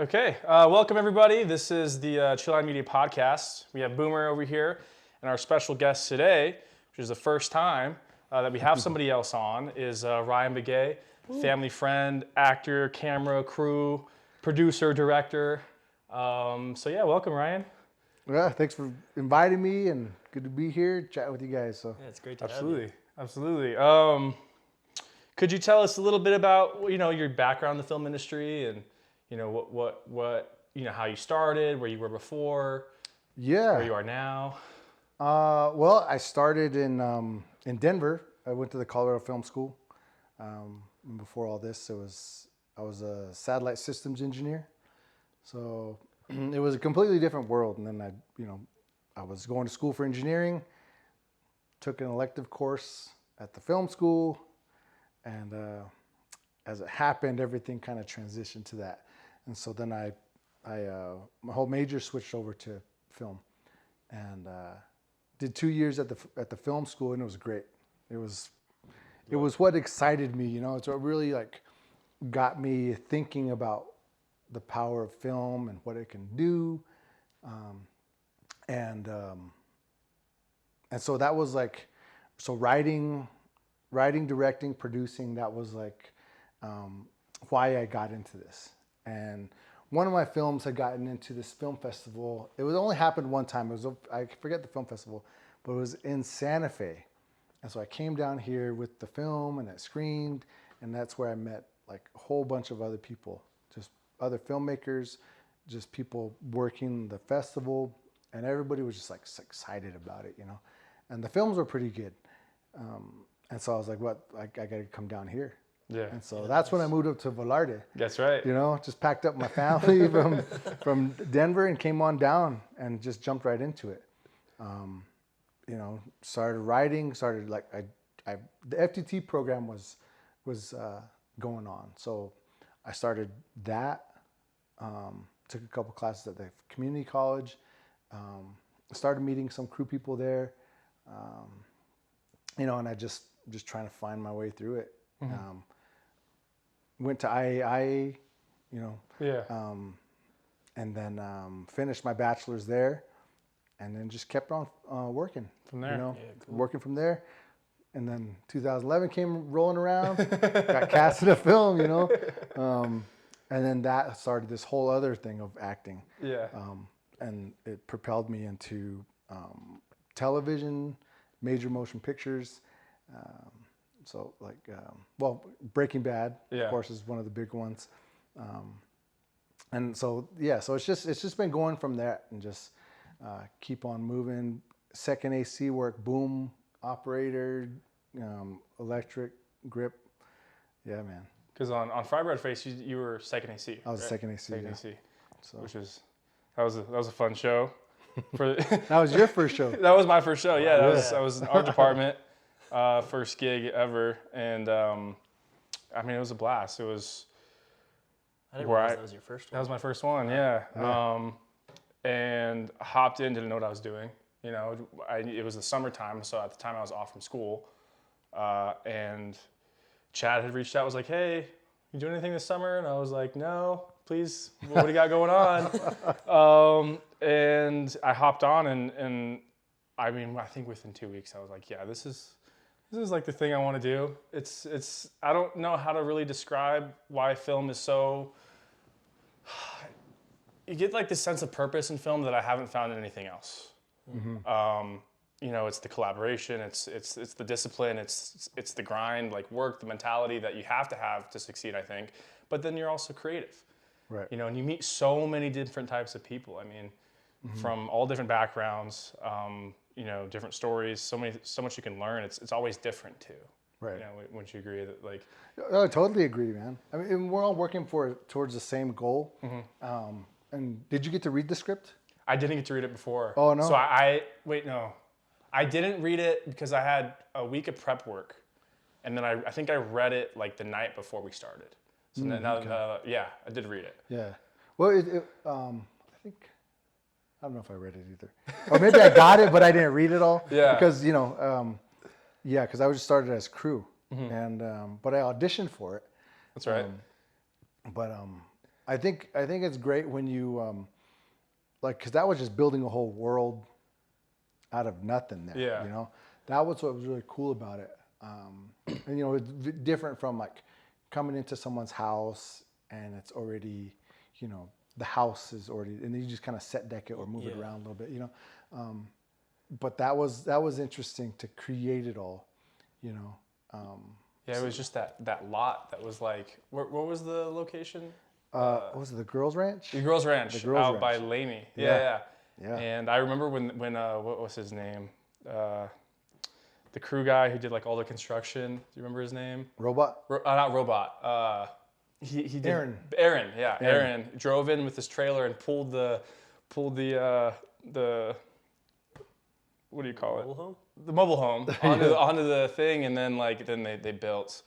Okay, welcome everybody. This is the Chill Out Media Podcast. We have Boomer over here, and our special guest today, which is the first time that we have somebody else on, is Ryan Begay, family friend, actor, camera, crew, producer, director. So yeah, welcome Ryan. Yeah, thanks for inviting me, and good to be here, chat with you guys. So yeah, it's great to have you. Absolutely. Could you tell us a little bit about your background in the film industry and what how you started, where you were before, where you are now? Well, I started in Denver. I went to the Colorado Film School. Before all this, I was a satellite systems engineer. So it was a completely different world. And then I was going to school for engineering, took an elective course at the film school, and as it happened, everything kind of transitioned to that. And so then my whole major switched over to film, and did 2 years at the film school, and it was great. It was what excited me, It's what really got me thinking about the power of film and what it can do, and so that was writing, directing, producing. That was why I got into this. And one of my films had gotten into this film festival. It was only happened one time. I forget the film festival, but it was in Santa Fe. And so I came down here with the film, and I screened, and that's where I met a whole bunch of other people, just other filmmakers, just people working the festival, and everybody was just excited about it, And the films were pretty good. And so I was like, I got to come down here. Yeah. And so that's when I moved up to Velarde. That's right. Just packed up my family from Denver and came on down and just jumped right into it. Started writing, the FTT program was going on. So I started that, took a couple classes at the community college, started meeting some crew people there, and I just trying to find my way through it. Mm-hmm. Went to IAI, and then finished my bachelor's there, and then just kept on working from there. Cool. Working from there, and then 2011 came rolling around, got cast in a film, and then that started this whole other thing of acting. Yeah. And it propelled me into television, major motion pictures. So Breaking Bad, of course, is one of the big ones. And so, so it's just been going from that and just keep on moving. Second AC work, boom operator, electric grip. Yeah, man. Because on Fry Bread Face, you were second AC. I was second AC. Second AC. So. That was a fun show. That was your first show. That was my first show. Yeah, that was in our department. First gig ever, and it was a blast. It was. I didn't realize that was your first one. That was my first one, yeah. And hopped in, didn't know what I was doing. It was the summertime, so at the time I was off from school, and Chad had reached out, was like, "Hey, you doing anything this summer?" And I was like, "No, please. What do you got going on?" And I hopped on, and I think within 2 weeks I was like, "Yeah, this is the thing I want to do." It's I don't know how to really describe why film is so. You get this sense of purpose in film that I haven't found in anything else. Mm-hmm. It's the collaboration, it's the discipline, it's the grind, work, the mentality that you have to succeed, I think. But then you're also creative, right? And you meet so many different types of people. Mm-hmm. From all different backgrounds. Different stories, so much you can learn. It's always different too. Right. Wouldn't you agree that I totally agree, man. We're all working towards the same goal. Mm-hmm. And did you get to read the script? I didn't get to read it before. Oh, no? So no. I didn't read it because I had a week of prep work. And then I think I read it the night before we started. So I did read it. Yeah. Well, I think, I don't know if I read it either. Or maybe I got it, but I didn't read it all. Yeah. Because, because I was just started as crew. Mm-hmm. And but I auditioned for it. That's right. I think it's great when you like, because that was just building a whole world out of nothing there. Yeah. You know, that was what was really cool about it. And you know, it's different from like coming into someone's house and it's already, you know, the house is already, and then you just kind of set deck it or move it around a little bit, you know. But that was interesting to create it all, you know. Yeah, it was just that lot that was like, what was the location? What was it, the Girls Ranch? The Girls Ranch, The Girls out Ranch. by Laney. Yeah. Yeah. And I remember when what was his name? The crew guy who did like all the construction. Do you remember his name? Robot? Not Robot. He did. Aaron. Aaron drove in with his trailer and pulled the what do you call it? Mobile home? The mobile home onto the thing, and then they built,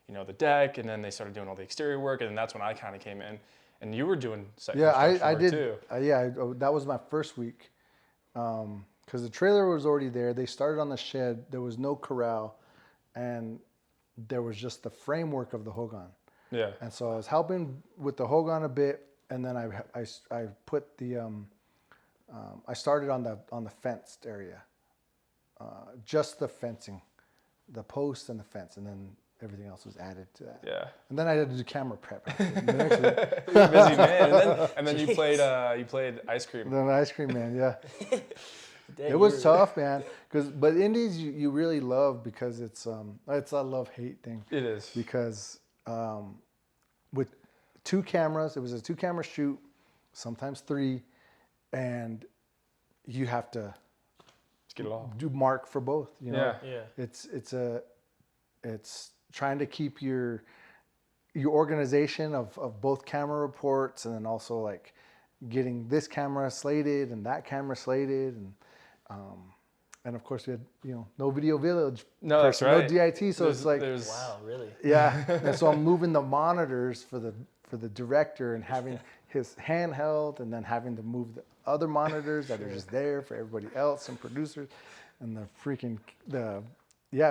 you know, the deck, and then they started doing all the exterior work, and then that's when I kind of came in, and you were doing set construction I work did too. That was my first week, because the trailer was already there. They started on the shed. There was no corral, and there was just the framework of the hogan. Yeah. And so I was helping with the hogan a bit, and then I put the I started on the fenced area. Just the fencing, the post and the fence, and then everything else was added to that. Yeah. And then I had to do camera prep. You're a busy man. And then you played ice cream. Then ice cream man, yeah. Dang, It was tough, man. But indies you really love because it's a love-hate thing. It is. Because with 2 cameras, it was a 2-camera shoot, sometimes 3, and you have to Get it all. do mark for both, you know. Yeah. It's trying to keep your organization of both camera reports, and then also like getting this camera slated and that camera slated, and of course we had, you know, no video village, No, that's right. no DIT, so it's like Wow, really? yeah. And so I'm moving the monitors for the director and having his handheld, and then having to move the other monitors that are just there for everybody else and producers, and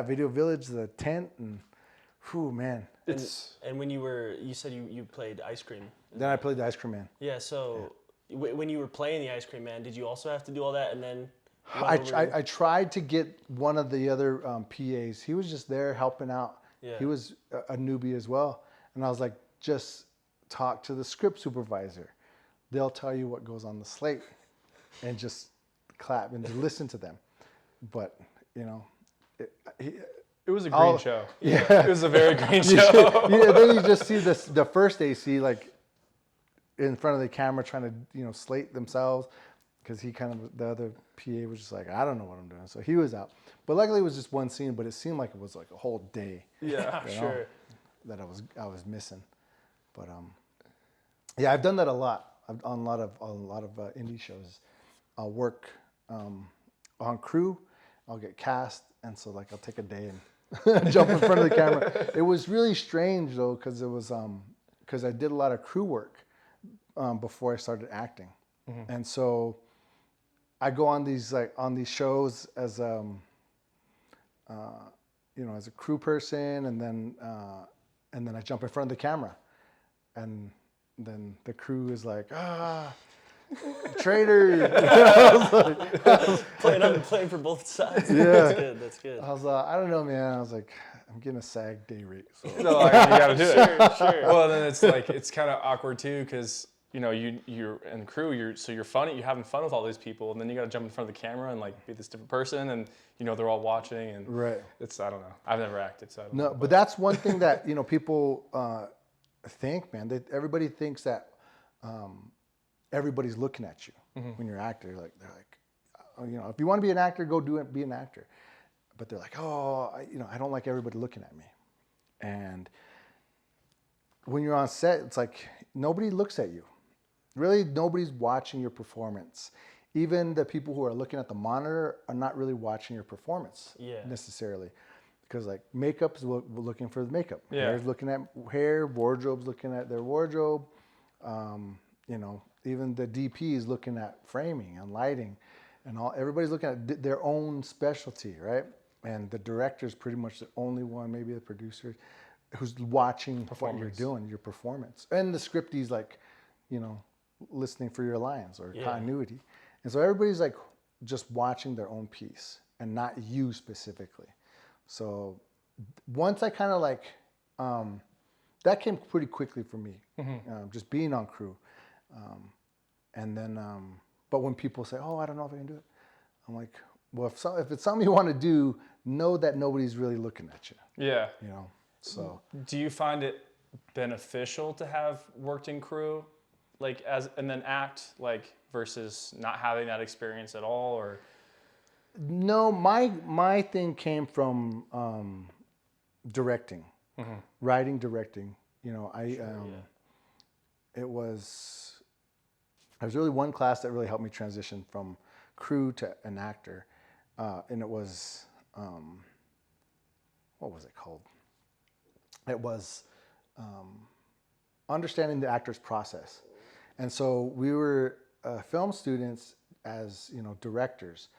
video village, the tent, and whew, man. And when you said you played ice cream. Then I played the ice cream man. Yeah. So when you were playing the ice cream man, did you also have to do all that and then? I tried to get one of the other PAs. He was just there helping out. Yeah. He was a newbie as well, and I was like, just talk to the script supervisor. They'll tell you what goes on the slate, and just clap and just listen to them. But you know, It was a green show. Yeah. It was a very green show. Then you just see the first AC like in front of the camera trying to, you know, slate themselves, because the other PA was just like, I don't know what I'm doing. So he was out. But luckily it was just one scene, but it seemed like it was like a whole day. Yeah, you know, sure. that I was missing. But yeah, I've done that a lot. I've on a lot of indie shows. I'll work on crew. I'll get cast, and so like I'll take a day and jump in front of the camera. It was really strange though, because it was because I did a lot of crew work before I started acting, and so I go on these shows as you know, as a crew person, and then I jump in front of the camera, and then the crew is like, traitor. I'm playing for both sides. Yeah. That's good. I was I don't know, man. I was like, I'm getting a SAG day rate. So. No, you gotta do it. Sure. Well, then it's kind of awkward too, because you know you're in the crew. You're funny. You're having fun with all these people, and then you gotta jump in front of the camera and like be this different person, and you know they're all watching, and Right. I don't know. I've never acted, so I don't No, know. but that's one thing that, you know, people think, man. Everybody thinks that everybody's looking at you when you're an actor. They're like, oh, you know, if you want to be an actor, go do it. Be an actor. But they're like, I don't like everybody looking at me. And when you're on set, it's like nobody looks at you. Really, nobody's watching your performance. Even the people who are looking at the monitor are not really watching your performance necessarily. Because like makeup's looking for the makeup. Yeah. Hair's looking at hair, wardrobe's looking at their wardrobe. You know, even the DP is looking at framing and lighting, and everybody's looking at their own specialty, right? And the director's pretty much the only one, maybe the producer, who's watching what you're doing, your performance. And the scriptie's like, listening for your lines or Yeah. continuity. And so everybody's like just watching their own piece and not you specifically. So once I kind of like, that came pretty quickly for me, just being on crew. And then, but when people say, oh, I don't know if I can do it, I'm like, well, if it's something you want to do, know that nobody's really looking at you. Yeah. So. Do you find it beneficial to have worked in crew, like and then act like versus not having that experience at all, or? No, my thing came from directing, writing, directing. It was really one class that really helped me transition from crew to an actor, and it was what was it called? It was understanding the actor's process, and so we were film students as directors,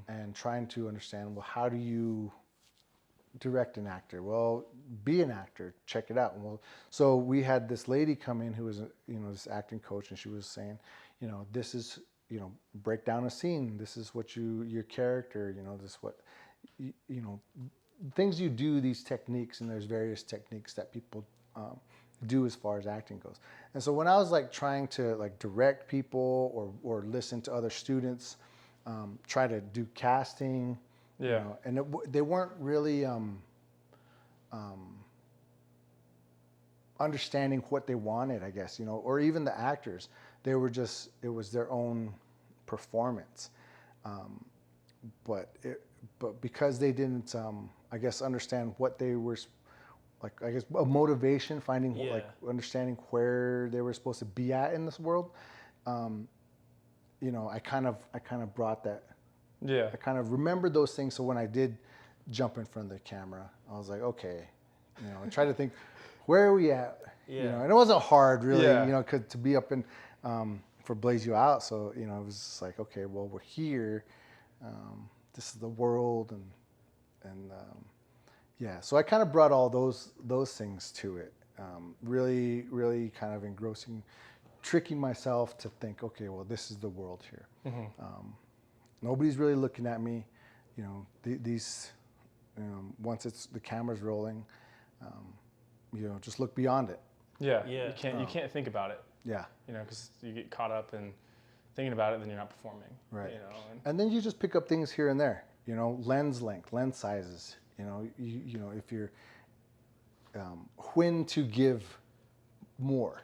and trying to understand, well, how do you direct an actor? Well, be an actor, check it out. Well, so we had this lady come in who was this acting coach, and she was saying, this is break down a scene. This is what your character, this is what things you do, these techniques, and there's various techniques that people do as far as acting goes. And so when I was like trying to like direct people or listen to other students, try to do casting, and they weren't really understanding what they wanted, I guess, or even the actors. They were just, it was their own performance. But because they didn't, I guess, understand what they were, like, I guess, a motivation, finding, like, understanding where they were supposed to be at in this world, I kind of brought that. Yeah. I kind of remembered those things. So when I did jump in front of the camera, I was like, okay, I try to think, where are we at? Yeah. And it wasn't hard really, Yeah. cause to be up in, for Blaze You Out. So, it was just like, okay, well, we're here. This is the world. And yeah, so I kind of brought all those things to it. Really, really kind of engrossing, tricking myself to think, okay, well, this is the world here. Nobody's really looking at me. These, once the camera's rolling, just look beyond it. Yeah. Yeah. You can't think about it. Yeah. Because you get caught up in thinking about it, then you're not performing. Right. And then you just pick up things here and there. Lens length, lens sizes. If you're when to give more.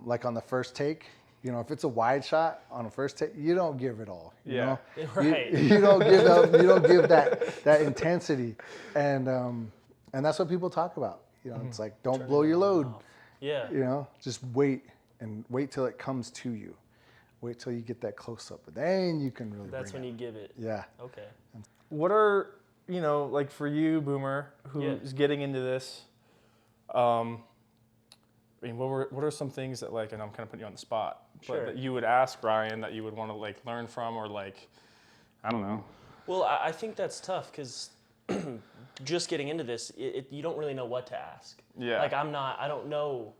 Like on the first take, if it's a wide shot on a first take, you don't give it all. Right. You don't give up. You don't give that intensity, and that's what people talk about. It's like, don't blow your load. Yeah. Just wait till it comes to you. Wait till you get that close up, but then you can really. That's when you give it. Yeah. Okay. what are, like for you, Boomer, who's getting into this, what are some things that, like, and I'm kind of putting you on the spot, but that you would ask Ryan that you would want to, like, learn from, or, like, I don't know. Well, I think that's tough because just getting into this, you don't really know what to ask. Yeah. Like, I don't know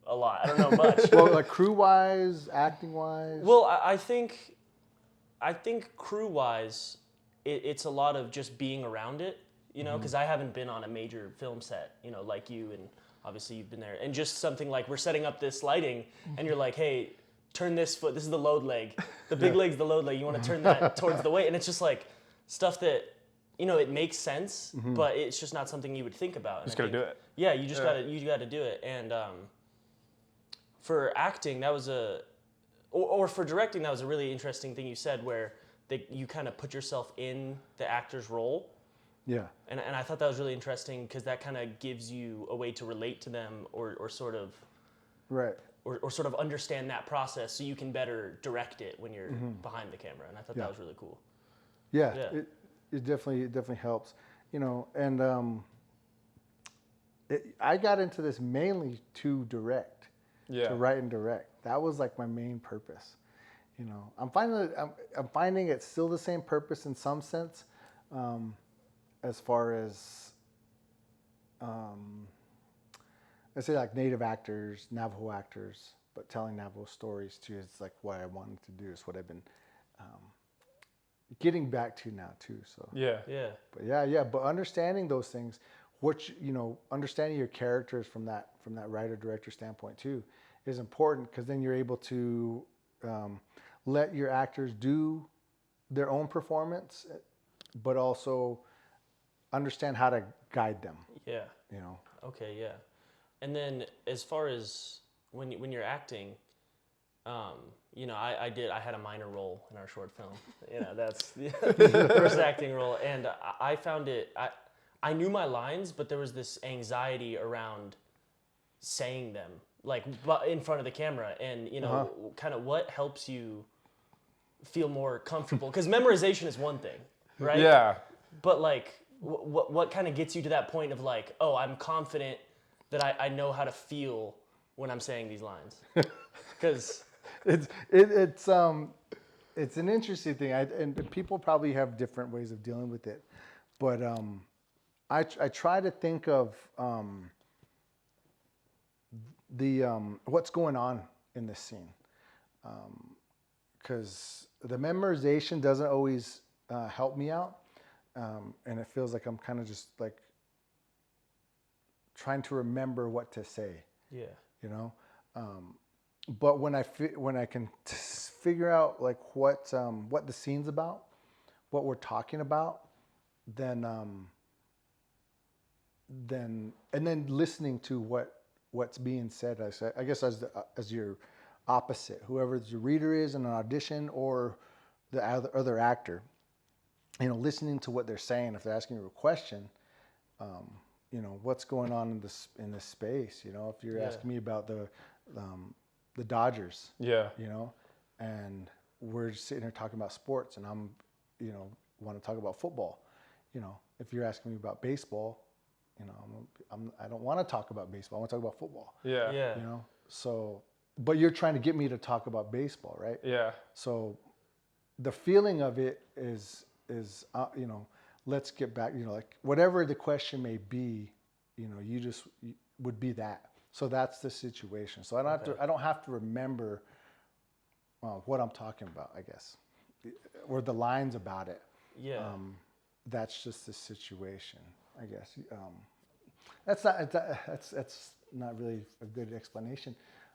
a lot. I don't know much. Well, like crew-wise, acting-wise? Well, I think crew-wise, it's a lot of just being around it, because I haven't been on a major film set, like you, and obviously you've been there. And just something like, we're setting up this lighting, and you're like, hey, turn this foot, this is the load leg. The big leg's the load leg, you want to turn that towards the weight. And it's just like stuff that, it makes sense, but it's just not something you would think about. Just gotta do it. Yeah, you just gotta do it. And for acting, that was or for directing, that was a really interesting thing you said, where you kind of put yourself in the actor's role. Yeah. And I thought that was really interesting because that kind of gives you a way to relate to them or sort of right. Or sort of understand that process so you can better direct it when you're behind the camera. And I thought that was really cool. Yeah. It definitely helps. And I got into this mainly to direct. Yeah. To write and direct. That was like my main purpose. I'm finding it's still the same purpose in some sense, as far as let's say like native actors, Navajo actors, but telling Navajo stories too is like what I wanted to do. Is what I've been getting back to now too. So Yeah. but understanding those things, understanding your characters from that writer director standpoint too, is important, because then you're able to let your actors do their own performance, but also understand how to guide them. Yeah. Okay, yeah. And then as far as when you're acting, I had a minor role in our short film. That's the first acting role, and I found it. I knew my lines, but there was this anxiety around saying them, like in front of the camera, and kind of what helps you feel more comfortable, because memorization is one thing, right? Yeah. But like, what kind of gets you to that point of like, oh, I'm confident that I know how to feel when I'm saying these lines, because it's an interesting thing, and people probably have different ways of dealing with it, but I try to think of what's going on in this scene, because the memorization doesn't always help me out, and it feels like I'm kind of just like trying to remember what to say. Yeah. But when I can figure out like what the scene's about, what we're talking about, then listening to what's being said, I guess as your opposite, whoever the reader is in an audition or the other actor, listening to what they're saying. If they're asking you a question, what's going on in this space. If you're asking me about the Dodgers, and we're just sitting here talking about sports, and I'm, want to talk about football. If you're asking me about baseball, I don't want to talk about baseball. I want to talk about football. Yeah. So, but you're trying to get me to talk about baseball, right? Yeah. So, the feeling of it is let's get back. Like whatever the question may be, you would be that. So that's the situation. So I don't have to remember what I'm talking about, I guess, or the lines about it. Yeah. That's just the situation, I guess. That's not really a good explanation.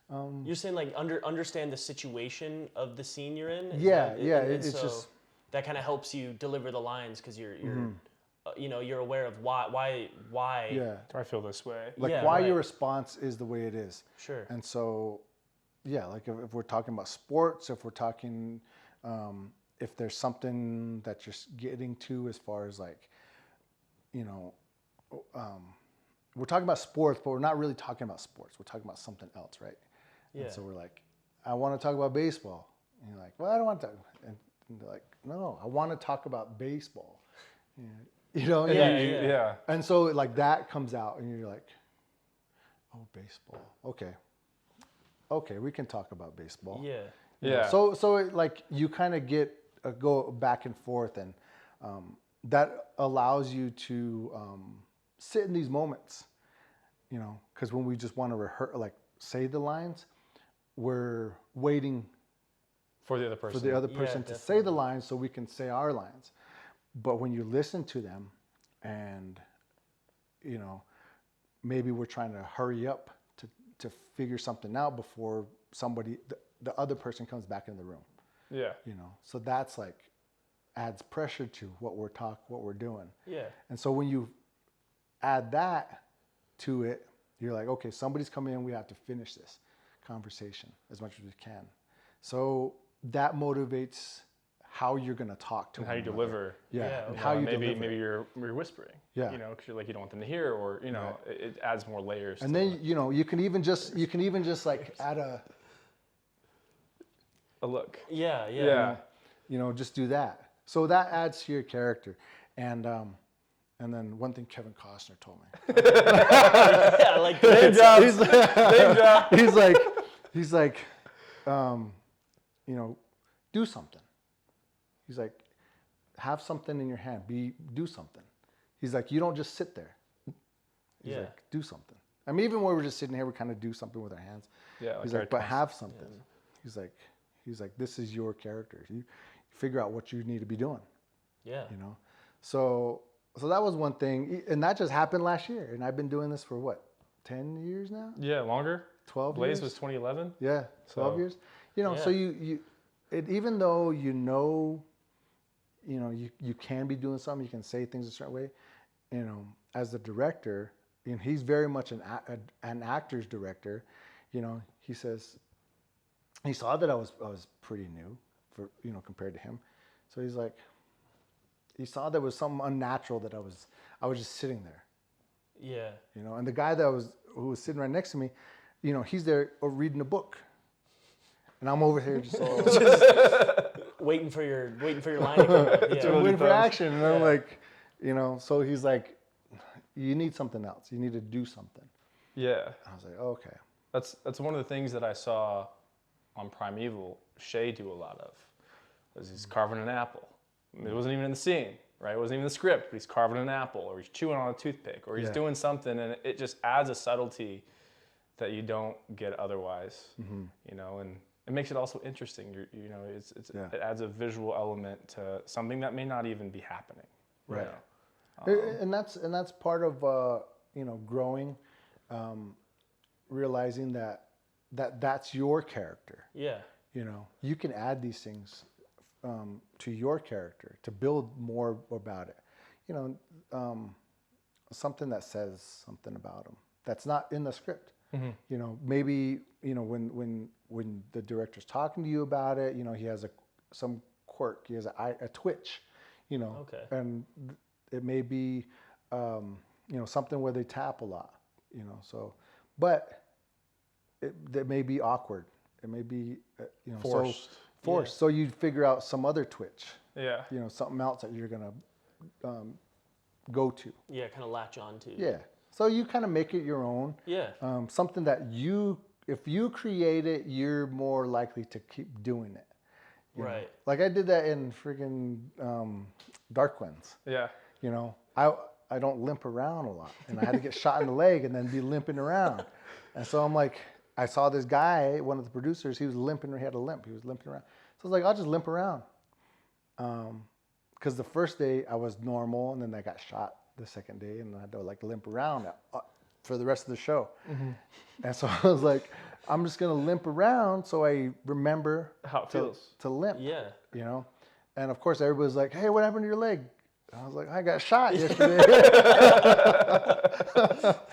You're saying like understand the situation of the scene you're in. It's so just that kind of helps you deliver the lines, because you're you're aware of why. Yeah. Do I feel this way? Like Yeah, why right. your response is the way it is. Sure. And so, like if we're talking about sports, if we're talking, if there's something that you're getting to as far as like, we're talking about sports, but we're not really talking about sports. We're talking about something else, right? Yeah. And so we're like, I want to talk about baseball. And you're like, well, I don't want to. And they're like, no, I want to talk about baseball. Yeah. And so like that comes out, and you're like, oh, baseball. Okay, we can talk about baseball. Yeah. Yeah. So it, like you kind of go back and forth, and that allows you to sit in these moments, because when we just want to rehearse, like say the lines, we're waiting For the other person. for the other person to say the lines so we can say our lines. But when you listen to them, and maybe we're trying to hurry up to figure something out before the other person comes back in the room. Yeah. So that's like adds pressure to what we're doing. Yeah. And so when you add that to it, you're like, okay, somebody's coming in, we have to finish this conversation as much as we can. So that motivates how you're going to talk to And them. how you deliver. Yeah, and You how know, you maybe deliver. maybe you're whispering. Yeah. Because you're like you don't want them to hear, or Right. it adds more layers. And to then it. you can even just like add a look. Yeah. just do that. So that adds to your character. And then one thing Kevin Costner told me. Yeah, like Name drops. Name drop. He's like, do something. He's like, have something in your hand. Do something. He's like, you don't just sit there. He's like, do something. I mean, even when we're just sitting here, we kind of do something with our hands. Yeah. He's like, but have something. He's like, this is your character. You figure out what you need to be doing. Yeah. You know, so that was one thing, and that just happened last year. And I've been doing this for what, 10 years now? Yeah, longer. 12 Blaze years. was 2011. Yeah, 12 So- years. You know, so even though you can be doing something, you can say things a certain way. You know, as the director, and he's very much an actor's director. You know, he says he saw that I was pretty new for, you know, compared to him. So he's like, he saw there was something unnatural that I was just sitting there. Yeah. You know, and the guy who was sitting right next to me, you know, he's there reading a book, and I'm over here just waiting for your line to come out. Yeah. I'm waiting for action, and I'm like, you know, so he's like, you need something else. You need to do something. Yeah. I was like, okay. That's one of the things that I saw on Primeval Shay do a lot of, was he's carving an apple. It wasn't even in the scene, right? It wasn't even in the script, but he's carving an apple, or he's chewing on a toothpick, or he's doing something, and it just adds a subtlety that you don't get otherwise, you know, and it makes it also interesting. You know, it adds a visual element to something that may not even be happening. Right. You know? And that's part of you know, growing, realizing that's your character. Yeah. You know, you can add these things to your character to build more about it. You know, something that says something about them that's not in the script. You know, maybe, you know, when the director's talking to you about it, you know, he has some quirk, he has a twitch, you know. Okay. And it may be, you know, something where they tap a lot, you know. So, but it may be awkward. It may be, you know, Forced. Forced. Yeah. So you figure out some other twitch. Yeah. You know, something else that you're gonna go to. Yeah, kind of latch on to. Yeah. So you kind of make it your own. Yeah. Something that if you create it, you're more likely to keep doing it. You know? Right. Like I did that in freaking Dark Winds. Yeah. You know, I don't limp around a lot, and I had to get shot in the leg and then be limping around. And so I'm like, I saw this guy, one of the producers, he was limping, he had a limp, he was limping around. So I was like, I'll just limp around. Because the first day I was normal, and then I got shot the second day, and I had to like limp around for the rest of the show. And so I was like, I'm just gonna limp around so I remember How it feels. to limp. Yeah. You know? And of course everybody's like, hey, what happened to your leg? And I was like, I got shot yesterday.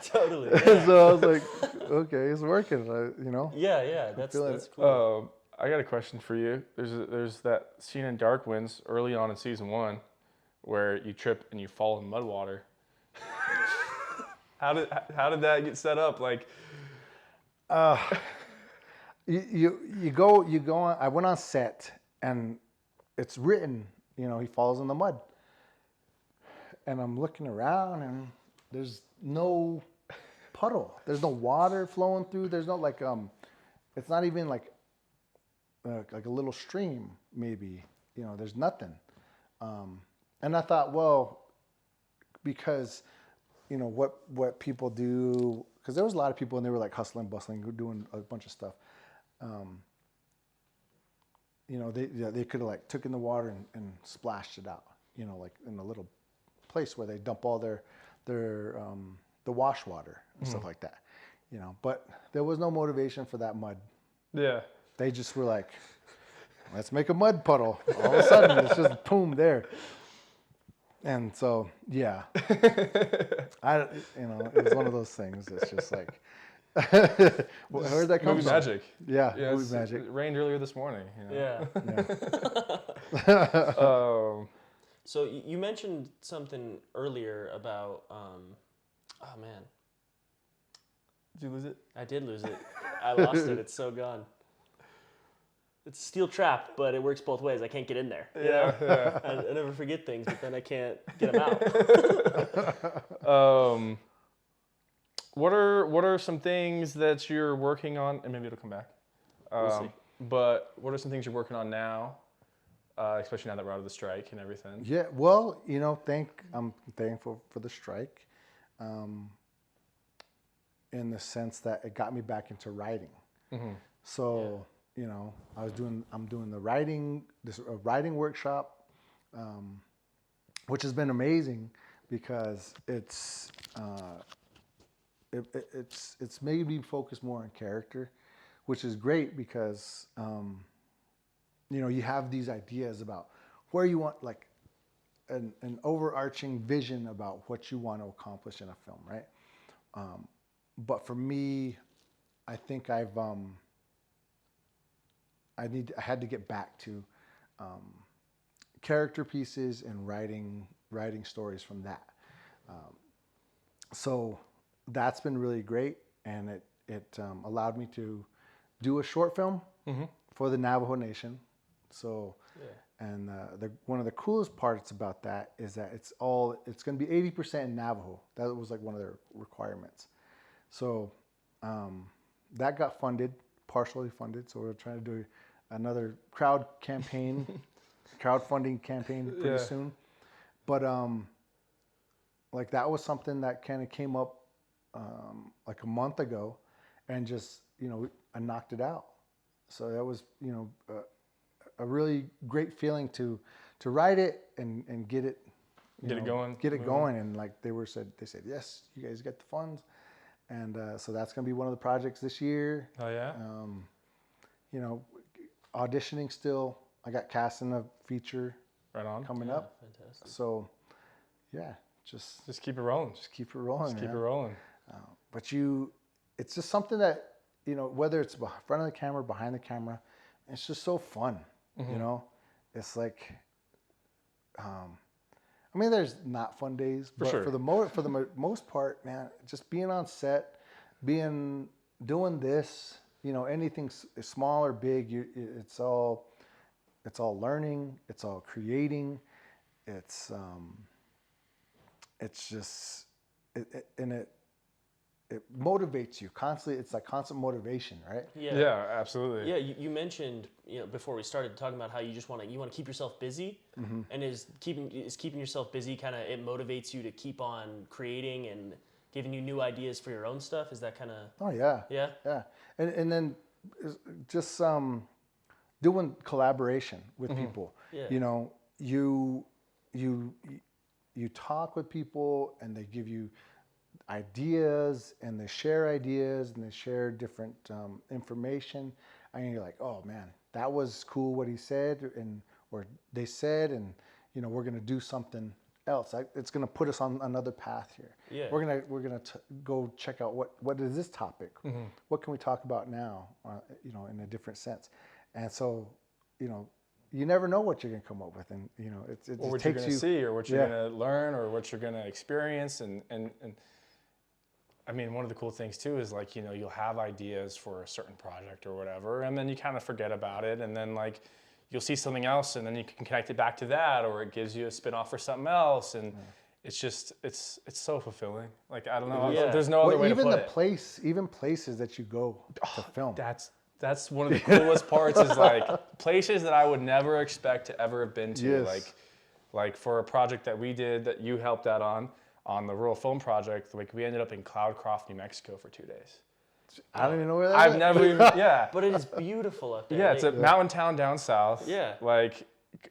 Totally. So I was like, okay, it's working, you know? Yeah, that's feeling cool. I got a question for you. There's that scene in Dark Winds early on in season 1 where you trip and you fall in mud water. How did that get set up? Like, you go on. I went on set and it's written, you know, he falls in the mud. And I'm looking around and there's no puddle. There's no water flowing through. There's no like it's not even like a little stream maybe. You know, there's nothing. And I thought, well, because, you know, what people do, because there was a lot of people and they were like hustling, bustling, doing a bunch of stuff. You know, they could have like took in the water and splashed it out, you know, like in a little place where they dump all their the wash water and stuff like that, you know. But there was no motivation for that mud. yeah. They just were like, let's make a mud puddle. All of a sudden, it's just boom there. And so, yeah, you know, it was one of those things. It's just like, where did that come Movie from? magic. Yeah, Yeah, movie magic. It rained earlier this morning. You know? Yeah. So you mentioned something earlier about, oh man, Did you lose it? I did lose it. I lost it. It's so gone. It's a steel trap, but it works both ways. I can't get in there. You know? I never forget things, but then I can't get them out. What are some things that you're working on? And maybe it'll come back. We'll see. But what are some things you're working on now, especially now that we're out of the strike and everything? Yeah, well, you know, I'm thankful for the strike. in the sense that it got me back into writing. So, you know, I'm doing the writing, a writing workshop, which has been amazing because it's made me focus more on character, which is great because, you know, you have these ideas about where you want, like an overarching vision about what you want to accomplish in a film, right? But for me, I think I had to get back to character pieces and writing stories from that. So that's been really great, and it allowed me to do a short film for the Navajo Nation. So, and one of the coolest parts about that is that it's going to be 80% in Navajo. That was like one of their requirements. So that got partially funded. So we're trying to do another crowdfunding campaign pretty soon. But like that was something that kind of came up like a month ago, and just, you know, I knocked it out. So that was, you know, a really great feeling to write it and get it going. And like they said, yes, you guys get the funds. And so that's going to be one of the projects this year. Oh, yeah? You know, auditioning still. I got cast in a feature coming up. Fantastic. So, yeah, just keep it rolling. Just keep it rolling. Keep it rolling. But it's just something that, you know, whether it's in front of the camera, behind the camera, it's just so fun. You know, it's like, I mean, there's not fun days, but for the most part, man, just being on set, doing this, you know, anything small or big, it's all learning, it's all creating, it's just it motivates you constantly. It's like constant motivation, right? Yeah, absolutely. Yeah, you mentioned, you know, before we started talking about how you just want to keep yourself busy, and is keeping yourself busy kind of, it motivates you to keep on creating and giving you new ideas for your own stuff. Is that kind of? Oh yeah, and then just doing collaboration with people. Yeah. You know, you talk with people and they give you ideas, and they share ideas, and they share different information, and you're like, oh man, that was cool what he said, or they said, and you know, we're gonna do something else. It's gonna put us on another path here. Yeah. We're gonna go check out what is this topic? What can we talk about now? You know, in a different sense, and so, you know, you never know what you're gonna come up with, and you know, it or what takes you're gonna see, or what you're gonna learn, or what you're gonna experience, and I mean, one of the cool things too is, like, you know, you'll have ideas for a certain project or whatever, and then you kind of forget about it, and then like you'll see something else, and then you can connect it back to that, or it gives you a spin-off for something else, and it's just it's so fulfilling. Like, I don't know, there's no other way to put it. Even places that you go to film. That's one of the coolest parts is like places that I would never expect to ever have been to. Yes. Like for a project that we did that you helped out on the rural film project, like we ended up in Cloudcroft, New Mexico for 2 days. I don't even know where that is. I've never even, But it is beautiful up there. Yeah, it's a mountain town down south. Yeah. Like,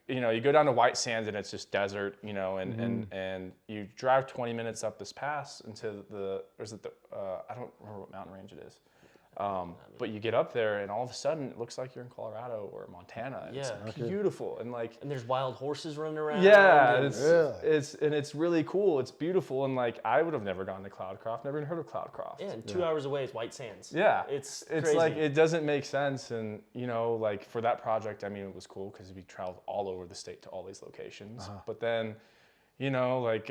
you know, you go down to White Sands and it's just desert, you know, and you drive 20 minutes up this pass into I don't remember what mountain range it is. But you get up there and all of a sudden it looks like you're in Colorado or Montana. And it's beautiful, and like, and there's wild horses running around. Yeah, it's really cool. It's beautiful, and like I would have never gone to Cloudcroft, never even heard of Cloudcroft. Yeah, and 2 hours away is White Sands. Yeah, it's crazy. Like, it doesn't make sense, and you know, like for that project, I mean, it was cool because we traveled all over the state to all these locations. But then, you know, like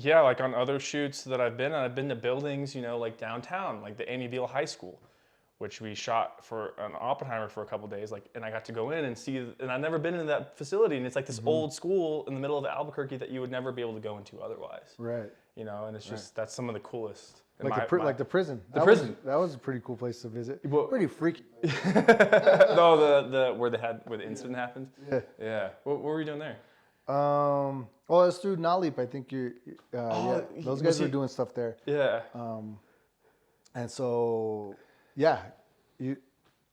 like on other shoots that I've been to buildings, you know, like downtown, like the Amityville High School, which we shot for an Oppenheimer for a couple days, like, and I got to go in and see, and I've never been in that facility, and it's like this old school in the middle of Albuquerque that you would never be able to go into otherwise. Right. You know, and it's just, that's some of the coolest. Like the prison. The prison. That was a pretty cool place to visit. Well, pretty freaky. No, where the incident happened. Yeah. Yeah. What were you doing there? Well, it's through Nalip. I think those guys were doing stuff there. Yeah. And so, yeah, I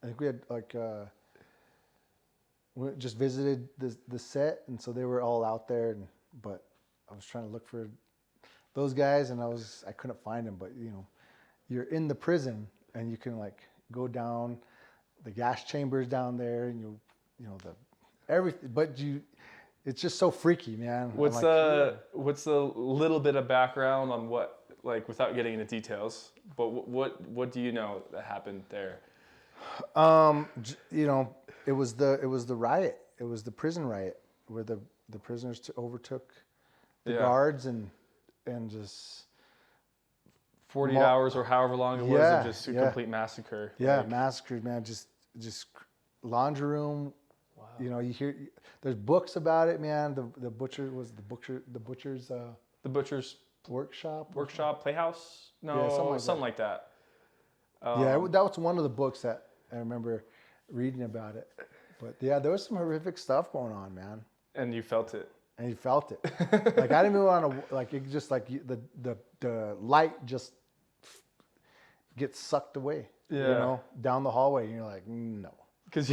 think we had like, we just visited the set, and so they were all out there. But I was trying to look for those guys, and I couldn't find them. But you're in the prison, and you can like go down the gas chambers down there, and everything. But it's just so freaky, man. What's the little bit of background on what, like, without getting into details, but what do you know that happened there? It was the riot. It was the prison riot where the prisoners overtook the guards and just 40 hours or however long it was of just a complete massacre. Yeah, massacre, man. Just laundry room. Wow. You hear there's books about it, man. The butcher's workshop, playhouse. No, yeah, something like that. That was one of the books that I remember reading about it. But yeah, there was some horrific stuff going on, man. And you felt it. And you felt it. Like I didn't even want to, like, it just like the light just gets sucked away. Yeah. Down the hallway, and you're like, no. Because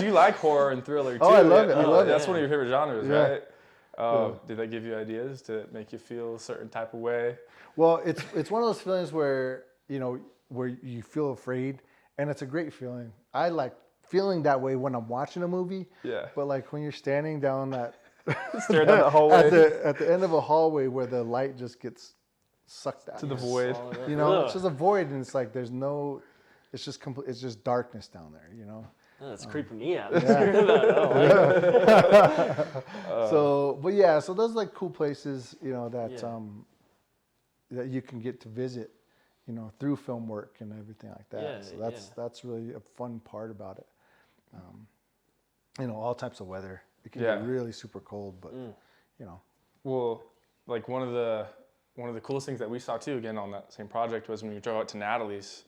you like horror and thriller too. Oh, I love it. That's one of your favorite genres, yeah. right? Did that give you ideas to make you feel a certain type of way? Well, it's one of those feelings where where you feel afraid, and it's a great feeling. I like feeling that way when I'm watching a movie. Yeah. But like when you're standing down staring down the hallway at the end of a hallway where the light just gets sucked out to the void. It's just a void, and it's like there's no. It's just complete. It's just darkness down there, Oh, that's creeping me out. So those like cool places, that you can get to visit, through film work and everything like that. Yeah, so that's really a fun part about it. All types of weather. It can be really super cold, but Well, like one of the coolest things that we saw too, again on that same project, was when we drove out to Natalie's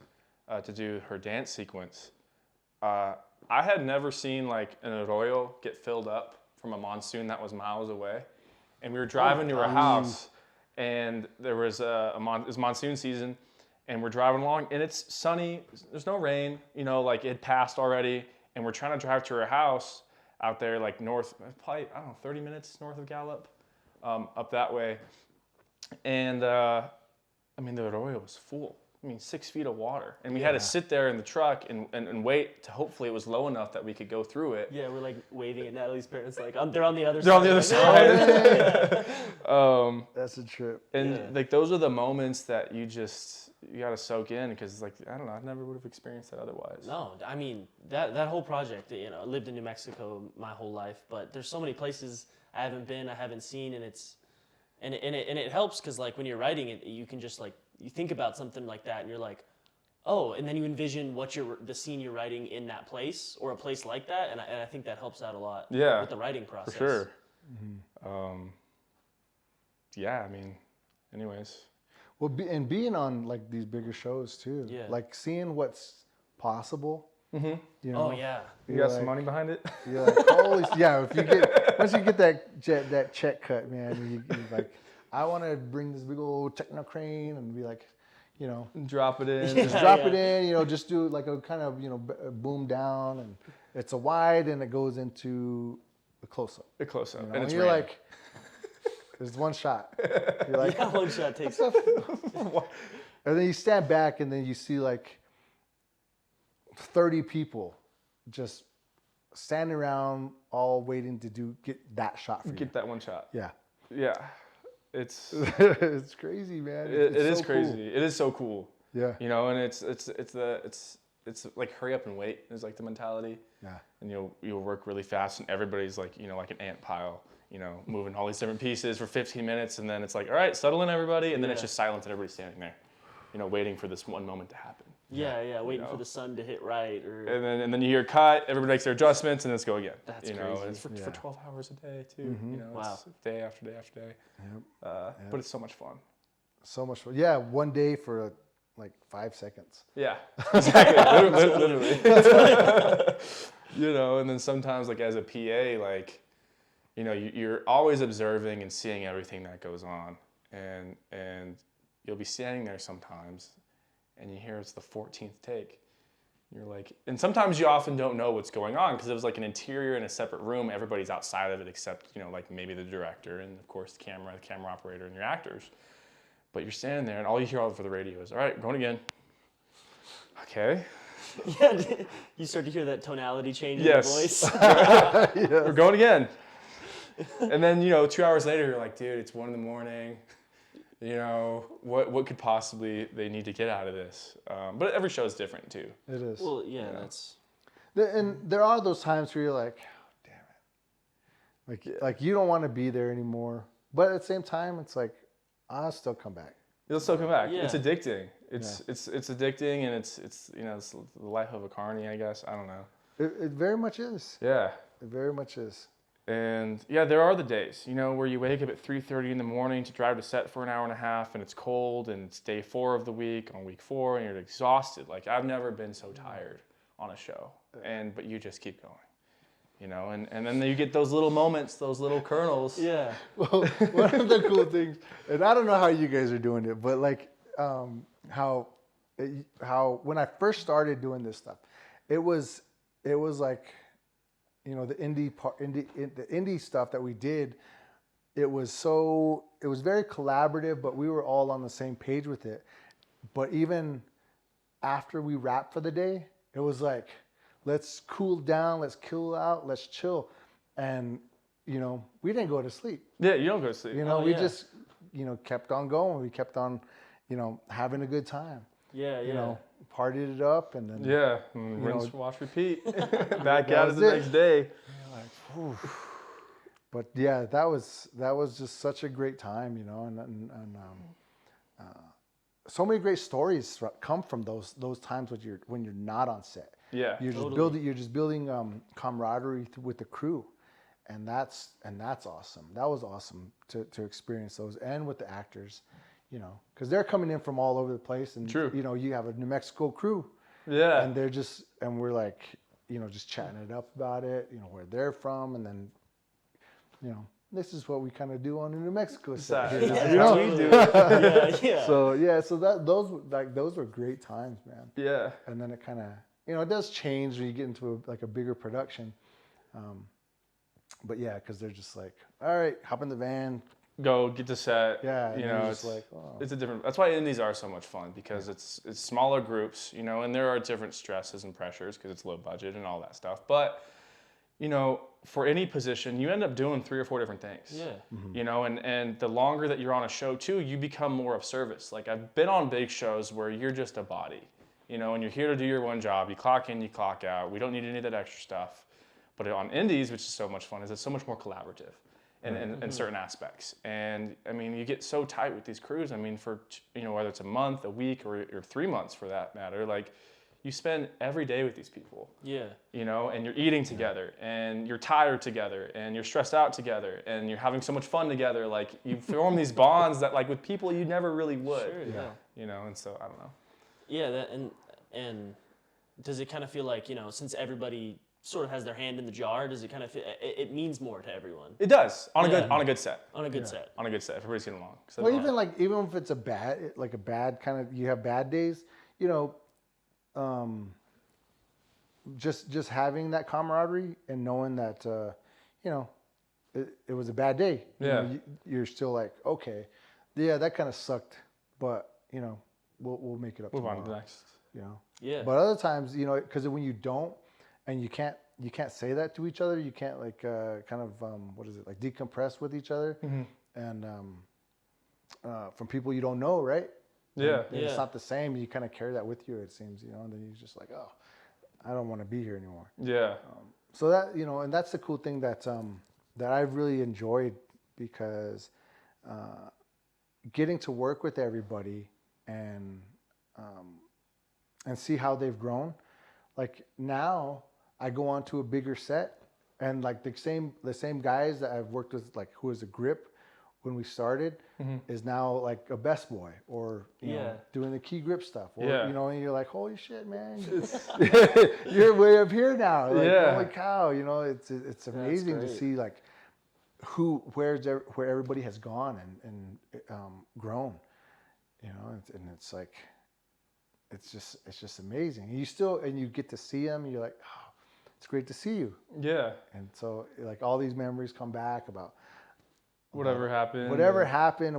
to do her dance sequence. I had never seen like an arroyo get filled up from a monsoon that was miles away, and we were driving to her house, and there was it was monsoon season, and we're driving along, and it's sunny. There's no rain, like it had passed already, and we're trying to drive to her house out there, like north, probably 30 minutes north of Gallup, up that way, and the arroyo was full. 6 feet of water. And we had to sit there in the truck and wait to hopefully it was low enough that we could go through it. Yeah, we're like waving at Natalie's parents, like, they're on the other side. They're on the other side. That's a trip. And like those are the moments that you got to soak in, because like, I don't know, I never would have experienced that otherwise. No, that whole project, I lived in New Mexico my whole life, but there's so many places I haven't been, I haven't seen, and it helps because like when you're writing it, you can just like, you think about something like that and you're like, oh, and then you envision the scene you're writing in that place or a place like that, and I think that helps out a lot with the writing process. For sure. Mm-hmm. Anyways. Well, and being on like these bigger shows too, like seeing what's possible. Mm-hmm. Oh yeah. You got some money behind it? You're like, holy, once you get that check cut, man, you're like, I want to bring this big old techno crane and be like, drop it in. Just drop it in, just do like a kind of, boom down, and it's a wide and it goes into a close-up. A close-up. And you're like, there's one shot. You're like, one shot takes off. And then you stand back and then you see like 30 people just standing around all waiting to get that shot for you. Get that one shot. Yeah. Yeah. It's it's crazy, man. It is so crazy. Cool. It is so cool. Yeah. And it's like hurry up and wait is like the mentality. Yeah. And you'll work really fast, and everybody's like like an ant pile, moving all these different pieces for 15 minutes, and then it's like, all right, settle in everybody, and then it's just silence and everybody's standing there, waiting for this one moment to happen. Yeah, waiting for the sun to hit right, and then you hear cut, everybody makes their adjustments, and let's go again. That's crazy. It's for 12 hours a day too. Mm-hmm. Wow. It's day after day after day. Yep. But it's so much fun. So much fun. Yeah, one day for like 5 seconds. Yeah, exactly. literally. And then sometimes like as a PA, like you know, you're always observing and seeing everything that goes on, and you'll be standing there sometimes, and you hear it's the 14th take. You're like, and sometimes you often don't know what's going on because it was like an interior in a separate room. Everybody's outside of it except, you know, like maybe the director and of course the camera operator and your actors. But you're standing there and all you hear over the radio is, all right, going again. Okay. Yeah, you start to hear that tonality change in Yes. your voice. Yes. We're going again. And then, you know, 2 hours later, you're like, dude, it's 1 a.m. You know, what could possibly they need to get out of this? But every show is different too. It is. Well, yeah, that's. And there are those times where you're like, oh, damn it. Like you don't want to be there anymore. But at the same time, it's like, I'll still come back. You'll still come back. Yeah. It's addicting. It's addicting, and it's you know, it's the life of a carny, I guess. I don't know. It very much is. Yeah. It very much is. And yeah, there are the days, you know, where you wake up at 3:30 in the morning to drive to set for an hour and a half, and it's cold, and it's day 4 of the week on week 4, and you're exhausted. Like I've never been so tired on a show, but you just keep going, you know. And then you get those little moments, those little kernels. Yeah. Well, one of the cool things, and I don't know how you guys are doing it, but like how when I first started doing this stuff, it was like, you know, the indie stuff that we did, it was very collaborative, but we were all on the same page with it. But even after we wrapped for the day, it was like, let's cool down, let's chill out, let's chill. And, you know, we didn't go to sleep. Yeah, you don't go to sleep. You know, Oh, we yeah. just, you know, kept on going. We kept on, you know, having a good time. Yeah, yeah. You know, partied it up and then Yeah, rinse, know, wash, repeat. Back at it was the it. next day. But yeah, that was just such a great time, you know, and so many great stories come from those times when you're not on set. Yeah, You're just building camaraderie with the crew, and that's awesome. That was awesome to experience those, and with the actors, you know, because they're coming in from all over the place, and True. you know, you have a New Mexico crew, yeah. and we're like, you know, just chatting it up about it, you know, where they're from, and then, you know, this is what we kind of do on the New Mexico set. Exactly. Here, Yeah, you know? we do. Yeah, yeah. So those were great times, man. Yeah. And then it kind of, you know, it does change when you get into a bigger production. But yeah, because they're just like, all right, hop in the van. Go get to set. Yeah, you and know, you're it's just like, oh. it's a different. That's why indies are so much fun because it's smaller groups, you know, and there are different stresses and pressures because it's low budget and all that stuff. But you know, for any position, you end up doing 3 or 4 different things. Yeah. You know, and the longer that you're on a show too, you become more of service. Like I've been on big shows where you're just a body, you know, and you're here to do your one job. You clock in, you clock out. We don't need any of that extra stuff. But on indies, which is so much fun, is it's so much more collaborative in certain aspects. And I mean, you get so tight with these crews. I mean, for, you know, whether it's a month, a week, or 3 months for that matter, like you spend every day with these people. Yeah. You know, and you're eating together, and you're tired together, and you're stressed out together, and you're having so much fun together. Like you form these bonds that, like, with people you never really would. Sure, yeah. You know, and so I don't know. Yeah, that and does it kind of feel like, you know, since everybody sort of has their hand in the jar, does it kind of feel, it means more to everyone It does on a Yeah. good on a good set. on a good set? On a good set, everybody's getting along. So Well, even if it's a bad kind of, you have bad days, you know, just having that camaraderie and knowing that, you know, it was a bad day. You Yeah. know, you're still like, okay, yeah, that kind of sucked, but you know, we'll make it up. move on tomorrow, to the next. You know. Yeah. But other times, you know, because when you don't, and you can't say that to each other, you can't like kind of what is it, like decompress with each other, and from people you don't know, right? Yeah. And it's Yeah. not the same. You kind of carry that with you, it seems, you know, and then you're just like, oh, I don't want to be here anymore. Yeah. So that, you know, and that's the cool thing that that I've really enjoyed, because getting to work with everybody and see how they've grown. Like now I go on to a bigger set, and like the same guys that I've worked with, like who was a grip when we started, is now like a best boy, or you know, doing the key grip stuff, or you know, and you're like, holy shit, man, you're way up here now. Like, holy cow, you know, it's amazing to see like where everybody has gone and grown, you know, and it's like, it's just amazing. And you get to see them, and you're like, oh, it's great to see you. Yeah. And so like all these memories come back about Whatever happened.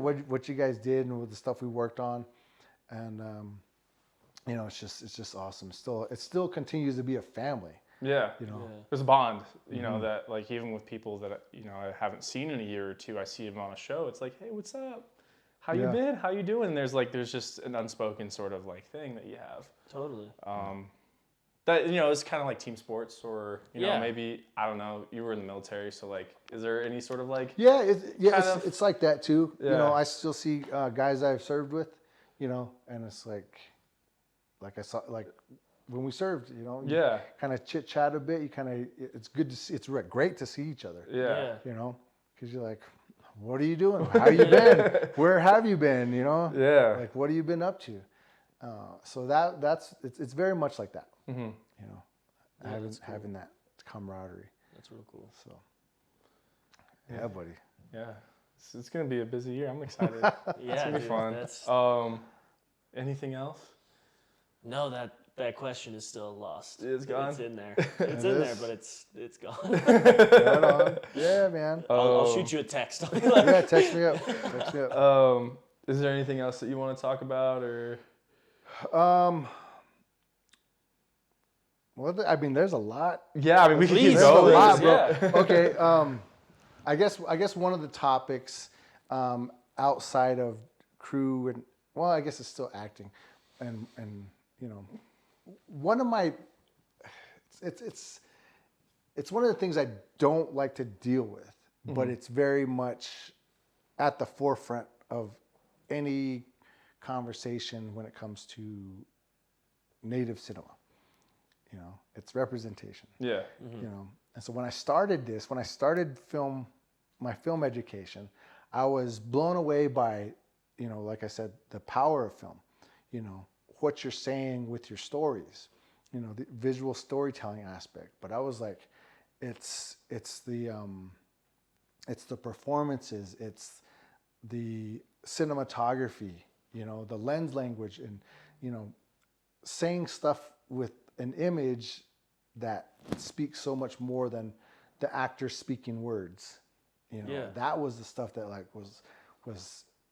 What you guys did, and with the stuff we worked on, and you know, it's just awesome. It still continues to be a family. Yeah. You know, There's a bond, you know, that like even with people that, you know, I haven't seen in a year or two, I see them on a show. It's like, hey, what's up? How you been? How you doing? There's just an unspoken sort of like thing that you have. Totally. That, you know, it's kind of like team sports, or, you know, maybe, I don't know, you were in the military, so like, is there any sort of like... It's like that too. Yeah. You know, I still see guys I've served with, you know, and it's like I saw, like when we served, you know, you kind of chit chat a bit. You kind of, it's good to see, it's great to see each other. Yeah. You know, because you're like, what are you doing? How you been? Where have you been? You know? Yeah. Like, what have you been up to? So it's very much like that. Mm-hmm. You know, having that camaraderie. That's real cool. So, yeah, buddy. Yeah. It's going to be a busy year. I'm excited. Yeah, it's going to be fun. Anything else? No, that question is still lost. It's gone? It's in there. It's in there, but it's gone. Right on. Yeah, man. I'll shoot you a text. Yeah, text me up. Is there anything else that you want to talk about, or? Well, I mean, there's a lot. Yeah, I mean, we can keep There's a going. lot, bro. Yeah. Okay. I guess one of the topics outside of crew and, well, I guess it's still acting, and you know, one of my it's one of the things I don't like to deal with, but it's very much at the forefront of any conversation when it comes to native cinema. You know, it's representation. Yeah. You know, and so when I started my film education, I was blown away by, you know, like I said, the power of film. You know, what you're saying with your stories. You know, the visual storytelling aspect. But I was like, it's the performances, it's the cinematography. You know, the lens language, and you know, saying stuff with an image that speaks so much more than the actor speaking words. You know, that was the stuff that like was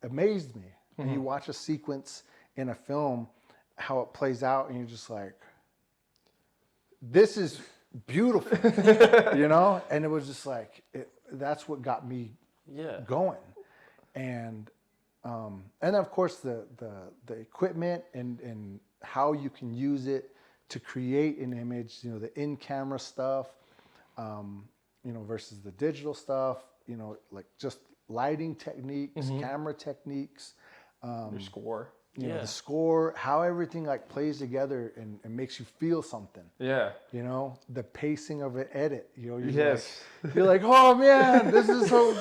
amazed me. And you watch a sequence in a film, how it plays out, and you're just like, this is beautiful. You know? And it was just like, that's what got me going. And then of course the equipment and how you can use it to create an image, you know, the in-camera stuff, you know, versus the digital stuff, you know, like just lighting techniques, camera techniques, Your score. you know, the score, how everything like plays together and makes you feel something. Yeah. You know, the pacing of an edit, you know, You're like, oh man, this is so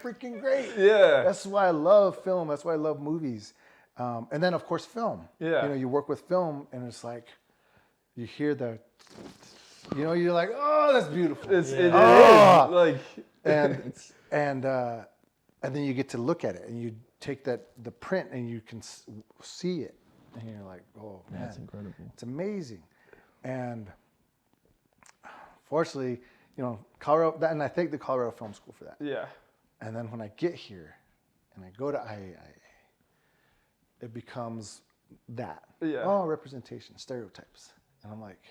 freaking great. Yeah. That's why I love film. That's why I love movies. And then of course film. Yeah. You know, you work with film and it's like, you hear you know, you're like, oh, that's beautiful. It is. Like, and then you get to look at it and you take the print and you can see it and you're like, oh man, that's incredible. It's amazing. And fortunately, you know, Colorado, and I thank the Colorado Film School for that. yeah. And then when I get here and I go to IAIA, it becomes that. Yeah. Oh, representation, stereotypes. And I'm like,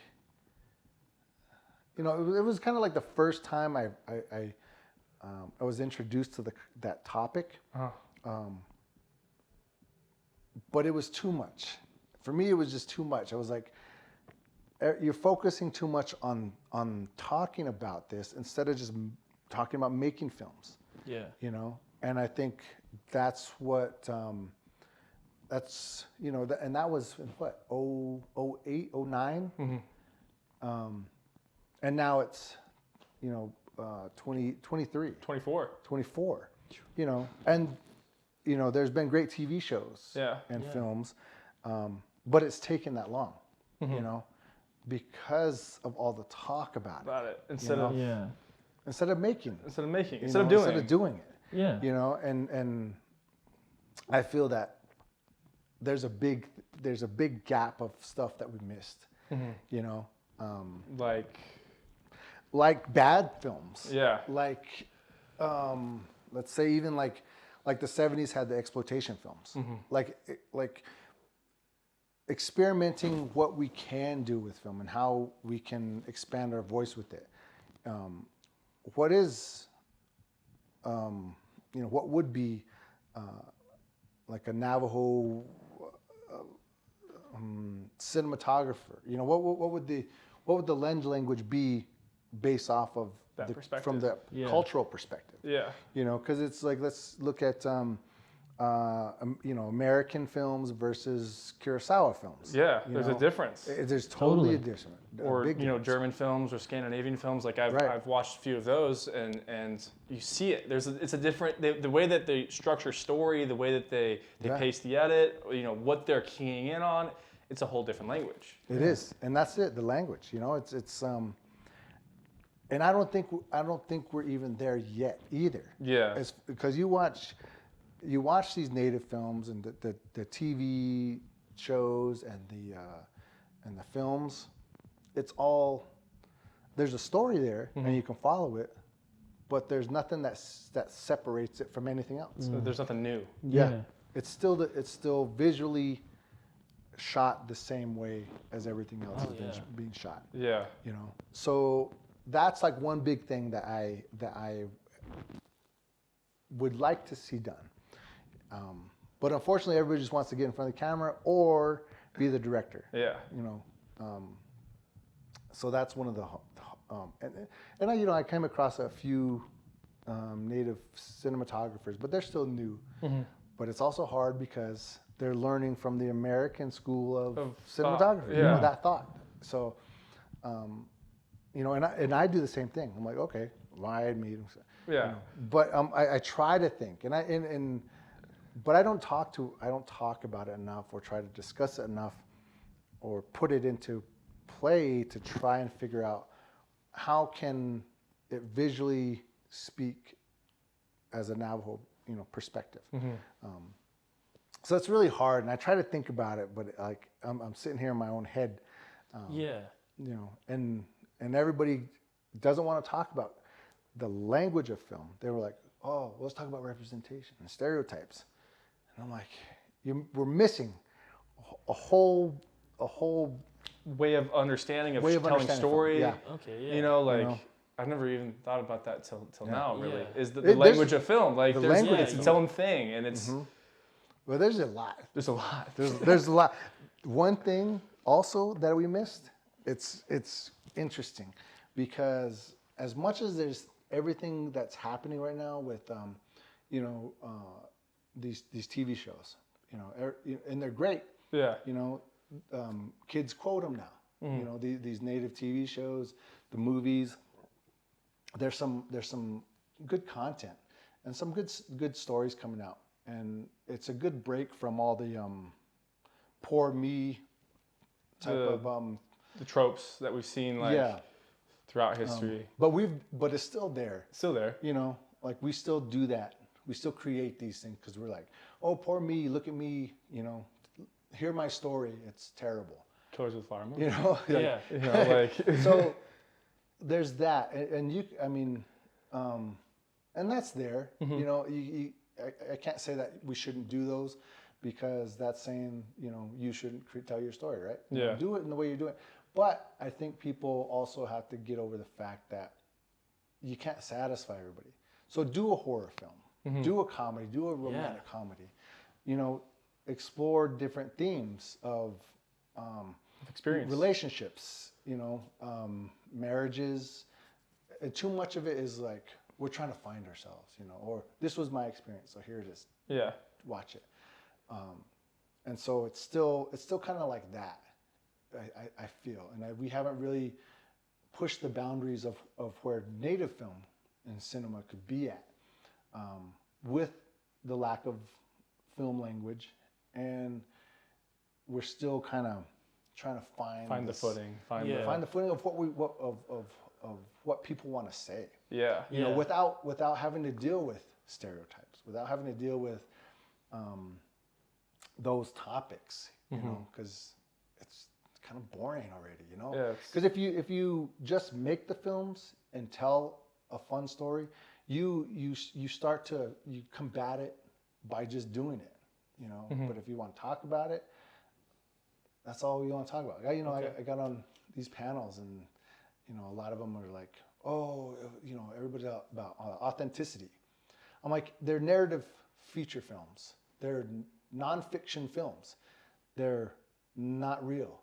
you know, it was kind of like the first time I was introduced to that topic. But it was too much. For me, it was just too much. I was like, you're focusing too much on talking about this instead of just talking about making films. Yeah. You know, and I think that's what, you know, and that was in what, 08, 09? And now it's, you know, 23. 24. You know, and, you know, there's been great TV shows and Yeah. films, but it's taken that long, you know, because of all the talk about it. Instead of... Yeah. instead of making, instead of making, you instead know, of doing. instead of doing it. Yeah. You know, and I feel that there's a big gap of stuff that we missed. You know, like bad films. Yeah. Like, let's say even like the '70s had the exploitation films. Like experimenting what we can do with film and how we can expand our voice with it. What is, you know, what would be like a Navajo cinematographer? You know, what would the lens language be based off of That perspective. from the cultural perspective? Yeah. You know, because it's like, let's look at you know, American films versus Kurosawa films. Yeah, you there's know? a difference. There's totally Totally. a difference. Or you know, German films or Scandinavian films. Like I've watched a few of those, and you see it. It's a different the way that they structure story, the way that they pace the edit. You know what they're keying in on. It's a whole different language. It is, and that's it. The language. You know, it's and I don't think we're even there yet either. Yeah. Because you watch these native films and the TV shows and the films. It's all, there's a story there and you can follow it, but there's nothing that separates it from anything else. So there's nothing new. Yeah. It's still visually shot the same way as everything else is being shot. Yeah. You know, so that's like one big thing that I would like to see done. But unfortunately, everybody just wants to get in front of the camera or be the director. Yeah. You know, so that's one of the and I, you know, I came across a few native cinematographers, but they're still new. But it's also hard because they're learning from the American school of cinematography. Yeah. You know, that thought. So, you know, and I do the same thing. I'm like, okay, Ryan made him. Yeah. You know, but I try to think, but I don't talk about it enough or try to discuss it enough or put it into play to try and figure out how can it visually speak as a Navajo, you know, perspective. So it's really hard, and I try to think about it, but like I'm sitting here in my own head, you know, and everybody doesn't want to talk about the language of film. They were like, oh, let's talk about representation and stereotypes. And I'm like, we're missing a whole way of understanding telling story. Yeah. Okay. Yeah. You know, like You know. I've never even thought about that till now. Really, Yeah. is the language of film. Like the language it's its own thing, and it's Well, there's a lot. there's a lot. There's a lot. One thing also that we missed, it's interesting because as much as there's everything that's happening right now with you know, these TV shows, you know, and they're great. Yeah. You know, kids quote them now. You know, these native TV shows, the movies. There's some good content and some good stories coming out, and it's a good break from all the poor me type of the tropes that we've seen throughout history. but it's still there. Still there. You know, like we still do that. We still create these things because we're like, oh, poor me, look at me, you know, hear my story. It's terrible. Killers of the Flower Moon. You know? Yeah. You know, like So there's that, and you, I mean, and that's there. You know, I can't say that we shouldn't do those because that's saying, you know, you shouldn't tell your story, right? You know, Yeah. do it in the way you're doing it. But I think people also have to get over the fact that you can't satisfy everybody. So do a horror film, do a comedy, do a romantic comedy. You know, explore different themes of experience. relationships, you know, marriages. And too much of it is like we're trying to find ourselves, you know, or this was my experience, so here it is. Yeah. Watch it. And so it's still kind of like that. I feel, and we haven't really pushed the boundaries of where native film and cinema could be at, with the lack of film language, and we're still kind of trying to find Find the footing. Find Yeah. find the footing of of what people want to say. Yeah. You know, without having to deal with stereotypes, without having to deal with those topics. You know, because it's kind of boring already. You know, Yeah, because if you just make the films and tell a fun story, you start to combat it by just doing it. You know, but if you want to talk about it, that's all you want to talk about. I got on these panels, and you know, a lot of them are like, oh, you know, everybody's about authenticity. I'm like, they're narrative feature films. They're nonfiction films. They're not real.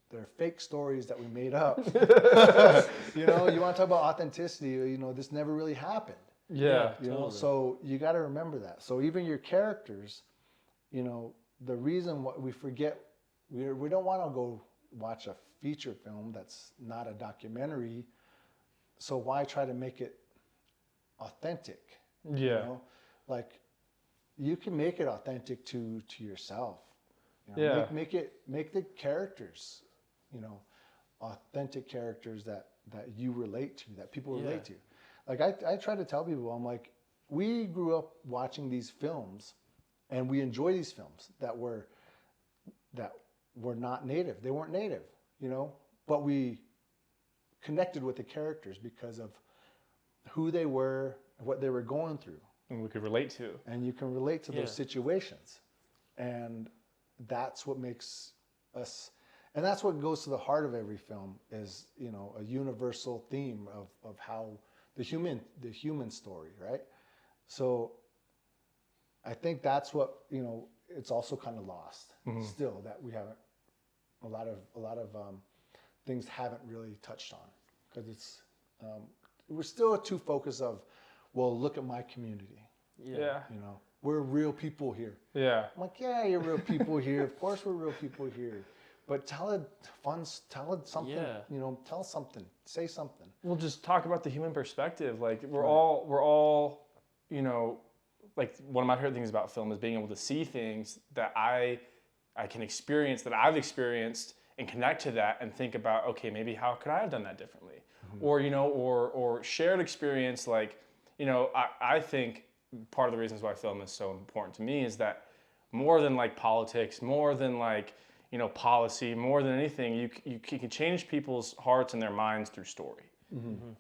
They're fake stories that we made up. You know, you want to talk about authenticity, you know, this never really happened. Yeah. You know, Totally. so you got to remember that. So even your characters, you know, the reason what we forget, we don't want to go watch a feature film that's not a documentary. So why try to make it authentic? Yeah. You know, like you can make it authentic to yourself. You know, Yeah. make the characters, you know, authentic characters that you relate to, that people relate to. Like I try to tell people, I'm like, we grew up watching these films, and we enjoy these films that were not native. They weren't native, you know, but we connected with the characters because of who they were, what they were going through. And we could relate to. And you can relate to Yeah. those situations. And that's what makes us, and that's what goes to the heart of every film is, you know, a universal theme of how the human story, right? So I think that's what, you know, it's also kind of lost still, that we haven't, a lot of things haven't really touched on, because it's, we're still too focused of, well, look at my community. Yeah. You know, we're real people here. Yeah. I'm like, yeah, you're real people here. Of course we're real people here. But tell it something, Yeah. you know, tell something, say something. We'll just talk about the human perspective. Like we're all, you know, like one of my favorite things about film is being able to see things that I can experience, that I've experienced, and connect to that and think about, okay, maybe how could I have done that differently? Or, you know, or shared experience. Like, you know, I think part of the reasons why film is so important to me is that more than like politics, more than like, you know, policy, more than anything, you can change people's hearts and their minds through story.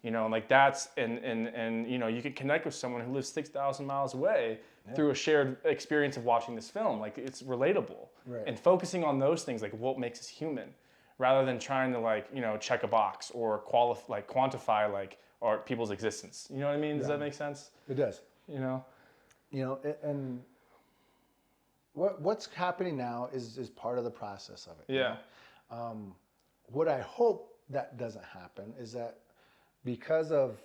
You know, and like that's, and you know, you can connect with someone who lives 6,000 miles away through a shared experience of watching this film. Like it's relatable. Right. And focusing on those things, like what makes us human, rather than trying to like, you know, check a box or quantify like our people's existence. You know what I mean? Does that make sense? It does. You know? You know, and what's happening now is part of the process of it. you Yeah. know? What I hope that doesn't happen is that because of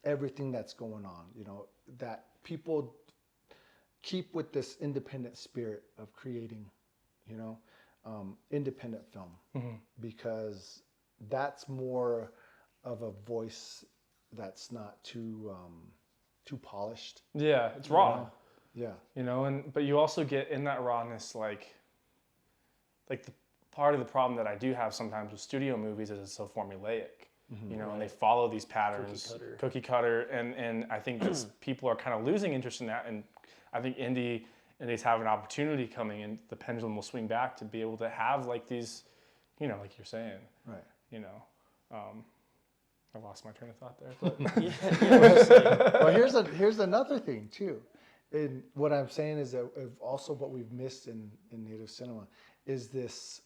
everything that's going on, you know, that people keep with this independent spirit of creating, you know, independent film, because that's more of a voice that's not too polished. Yeah, it's raw. know? Yeah. You know, but you also get in that rawness, like the part of the problem that I do have sometimes with studio movies is it's so formulaic. You know, and they follow these patterns, cookie cutter, and I think that people are kind of losing interest in that, and I think indies have an opportunity coming, and the pendulum will swing back to be able to have like these, you know, like you're saying, Right. you know, I lost my train of thought there. But Well, here's another thing too, and what I'm saying is that also what we've missed in native cinema is this.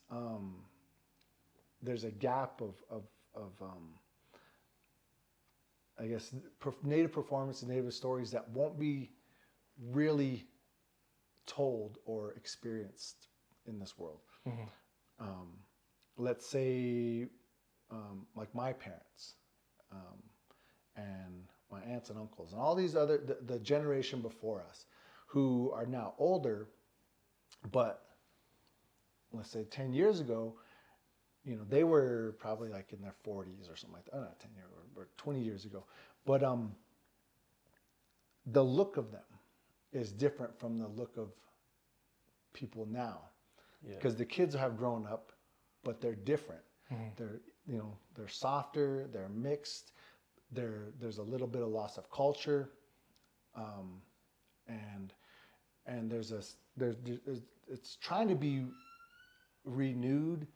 There's a gap of I guess native performance and native stories that won't be really told or experienced in this world. Let's say like my parents and my aunts and uncles and all these other the generation before us who are now older, but let's say 10 years ago, you know, they were probably like in their 40s or something like that. Oh, not 10 years or 20 years ago. But the look of them is different from the look of people now. because the kids have grown up, but they're different. They're, you know, they're softer, they're mixed, there's a little bit of loss of culture, and there's it's trying to be renewed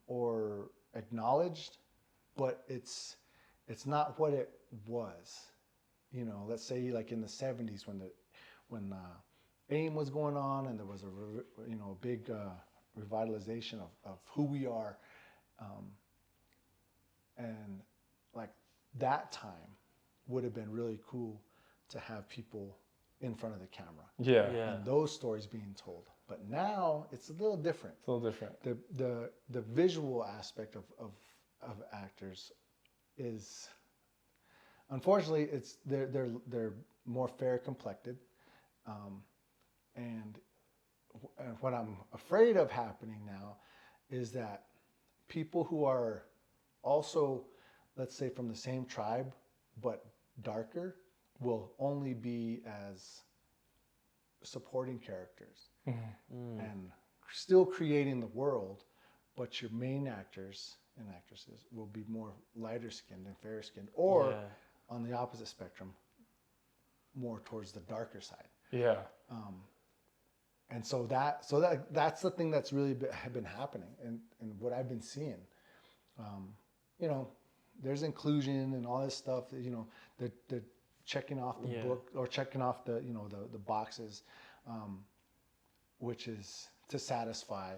or acknowledged, but it's not what it was. You know, let's say like in the 70s when AIM was going on and there was a big revitalization of who we are, and like that time would have been really cool to have people in front of the camera. Yeah. And those stories being told. But now it's a little different. It's a little different. The visual aspect of actors is, unfortunately, they're more fair complected, and what I'm afraid of happening now is that people who are also, let's say, from the same tribe but darker will only be as supporting characters and still creating the world, but your main actors and actresses will be more lighter skinned and fairer skinned, or on the opposite spectrum, more towards the darker side. Yeah. And so that's the thing that's really been happening, and what I've been seeing. You know, there's inclusion and all this stuff. You know, they're checking off the book or checking off the the boxes, which is to satisfy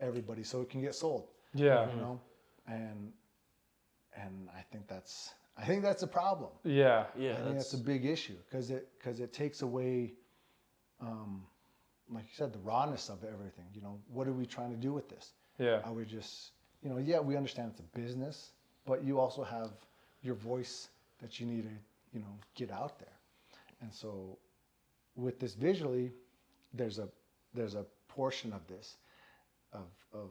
everybody so it can get sold. Yeah. You know, and I think that's a problem. Yeah. Yeah. I think that's a big issue because it takes away, like you said, the rawness of everything. You know, what are we trying to do with this? Yeah. Are we just, you know, yeah, we understand it's a business, but you also have your voice that you need to, you know, get out there. And so with this visually, there's a portion of this, of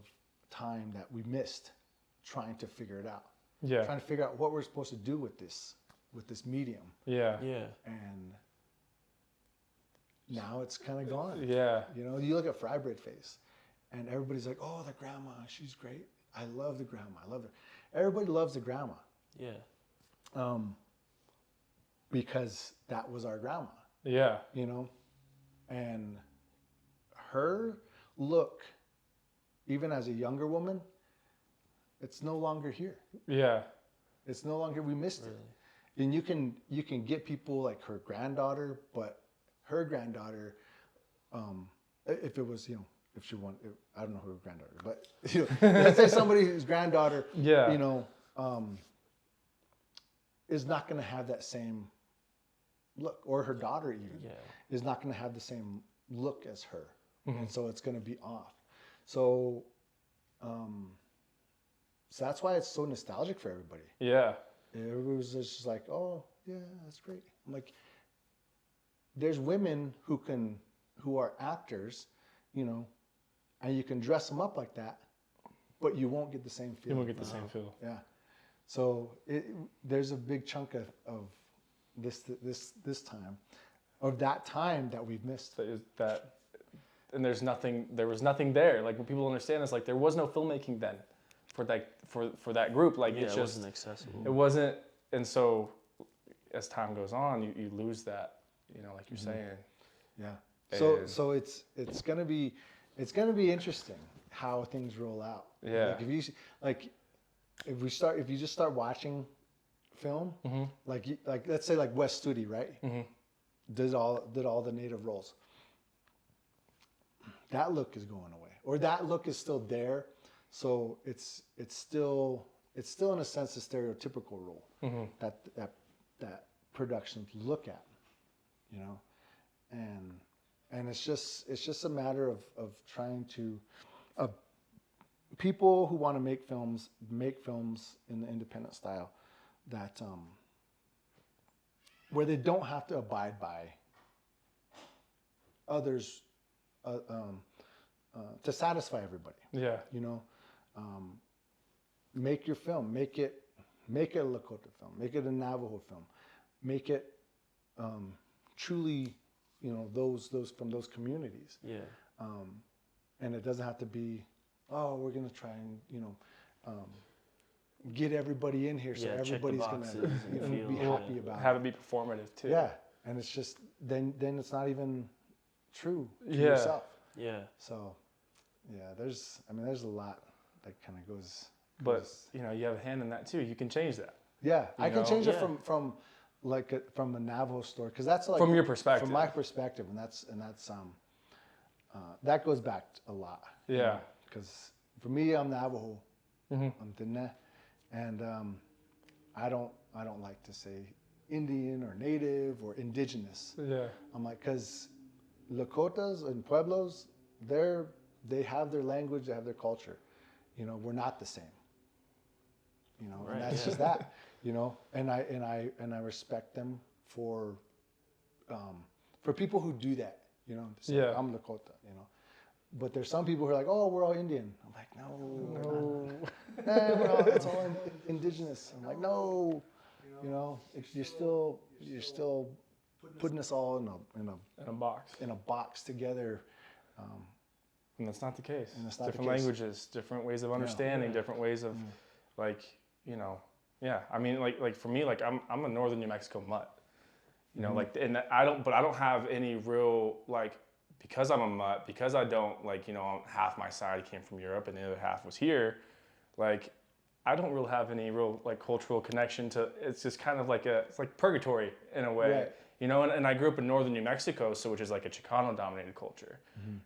time that we missed trying to figure it out. Yeah. Trying to figure out what we're supposed to do with this medium. Yeah. Yeah. And now it's kind of gone. Yeah. You know, you look at Fry Braid Face, and everybody's like, "Oh, the grandma, she's great. I love the grandma. I love her." Everybody loves the grandma. Yeah. Because that was our grandma. Yeah. You know, and her look, even as a younger woman, it's no longer here. Yeah. It's no longer. We missed it. And you can get people like her granddaughter, but her granddaughter, if it was, you know, if she wanted, I don't know who her granddaughter is, but you know, let's say somebody whose granddaughter, Yeah. you know, is not going to have that same look, or her daughter even is not going to have the same look as her, and so it's going to be off. So, so that's why it's so nostalgic for everybody. Yeah. Everybody was just like, "Oh, yeah, that's great." I'm like, there's women who are actors, you know, and you can dress them up like that, but you won't get the same feel. You won't get the same feel. Yeah. So there's a big chunk of this time, of that time that we've missed. And there was nothing there. Like, what people understand is, like, there was no filmmaking then for that group. Like, Yeah, it wasn't accessible. It wasn't, and so as time goes on, you lose that, you know, like you're saying. Yeah. And- So it's gonna be interesting how things roll out. Yeah. Like if you just start watching film, like let's say like Wes Studi, right? Did all the native roles. That look is going away, or that look is still there. So it's still in a sense a stereotypical role that productions look at, you know, and it's just a matter of trying to people who want to make films in the independent style that where they don't have to abide by others to satisfy everybody. Yeah. You know, make your film, make it a Lakota film, make it a Navajo film, make it truly, you know, those from those communities. Yeah. and it doesn't have to be, oh, we're gonna try and get everybody in here so Yeah, check the everybody's gonna boxes and be feel- happy about Have it. it be performative too. Yeah, and it's just then it's not even true to Yeah. yourself. Yeah. So, yeah, there's a lot that kind of goes. But you know, you have a hand in that too. You can change that Yeah, I can know? change it Yeah. from a Navajo story because that's like from your perspective. from my perspective, and that's that goes back a lot. Yeah. Because for me, I'm Navajo, Mhm. I'm Diné, and I don't like to say Indian or Native or Indigenous. Yeah. I'm like, because Lakotas and Pueblos, they have their language, they have their culture. You know, we're not the same. You know, Right, and that's yeah. just that. You know, and I respect them for people who do that. You know, to say, Yeah. I'm Lakota. You know, but there's some people who are like, oh, we're all Indian. I'm like, no, we're not. Nah, it's all indigenous. I'm like, no. You know, you're still putting us all in In a box. a box together. And that's not the case. And that's not the Different case. languages, different ways of understanding, different ways of like, you know, yeah. I mean, like for me, like I'm a northern New Mexico mutt. You know, like, and I don't have any real, like, because I'm a mutt, because I don't, like, you know, half my side came from Europe and the other half was here, like, I don't really have any real, like, cultural connection to, it's just kind of like it's like purgatory in a way. Right. You know, and I grew up in northern New Mexico, so which is like a Chicano-dominated culture,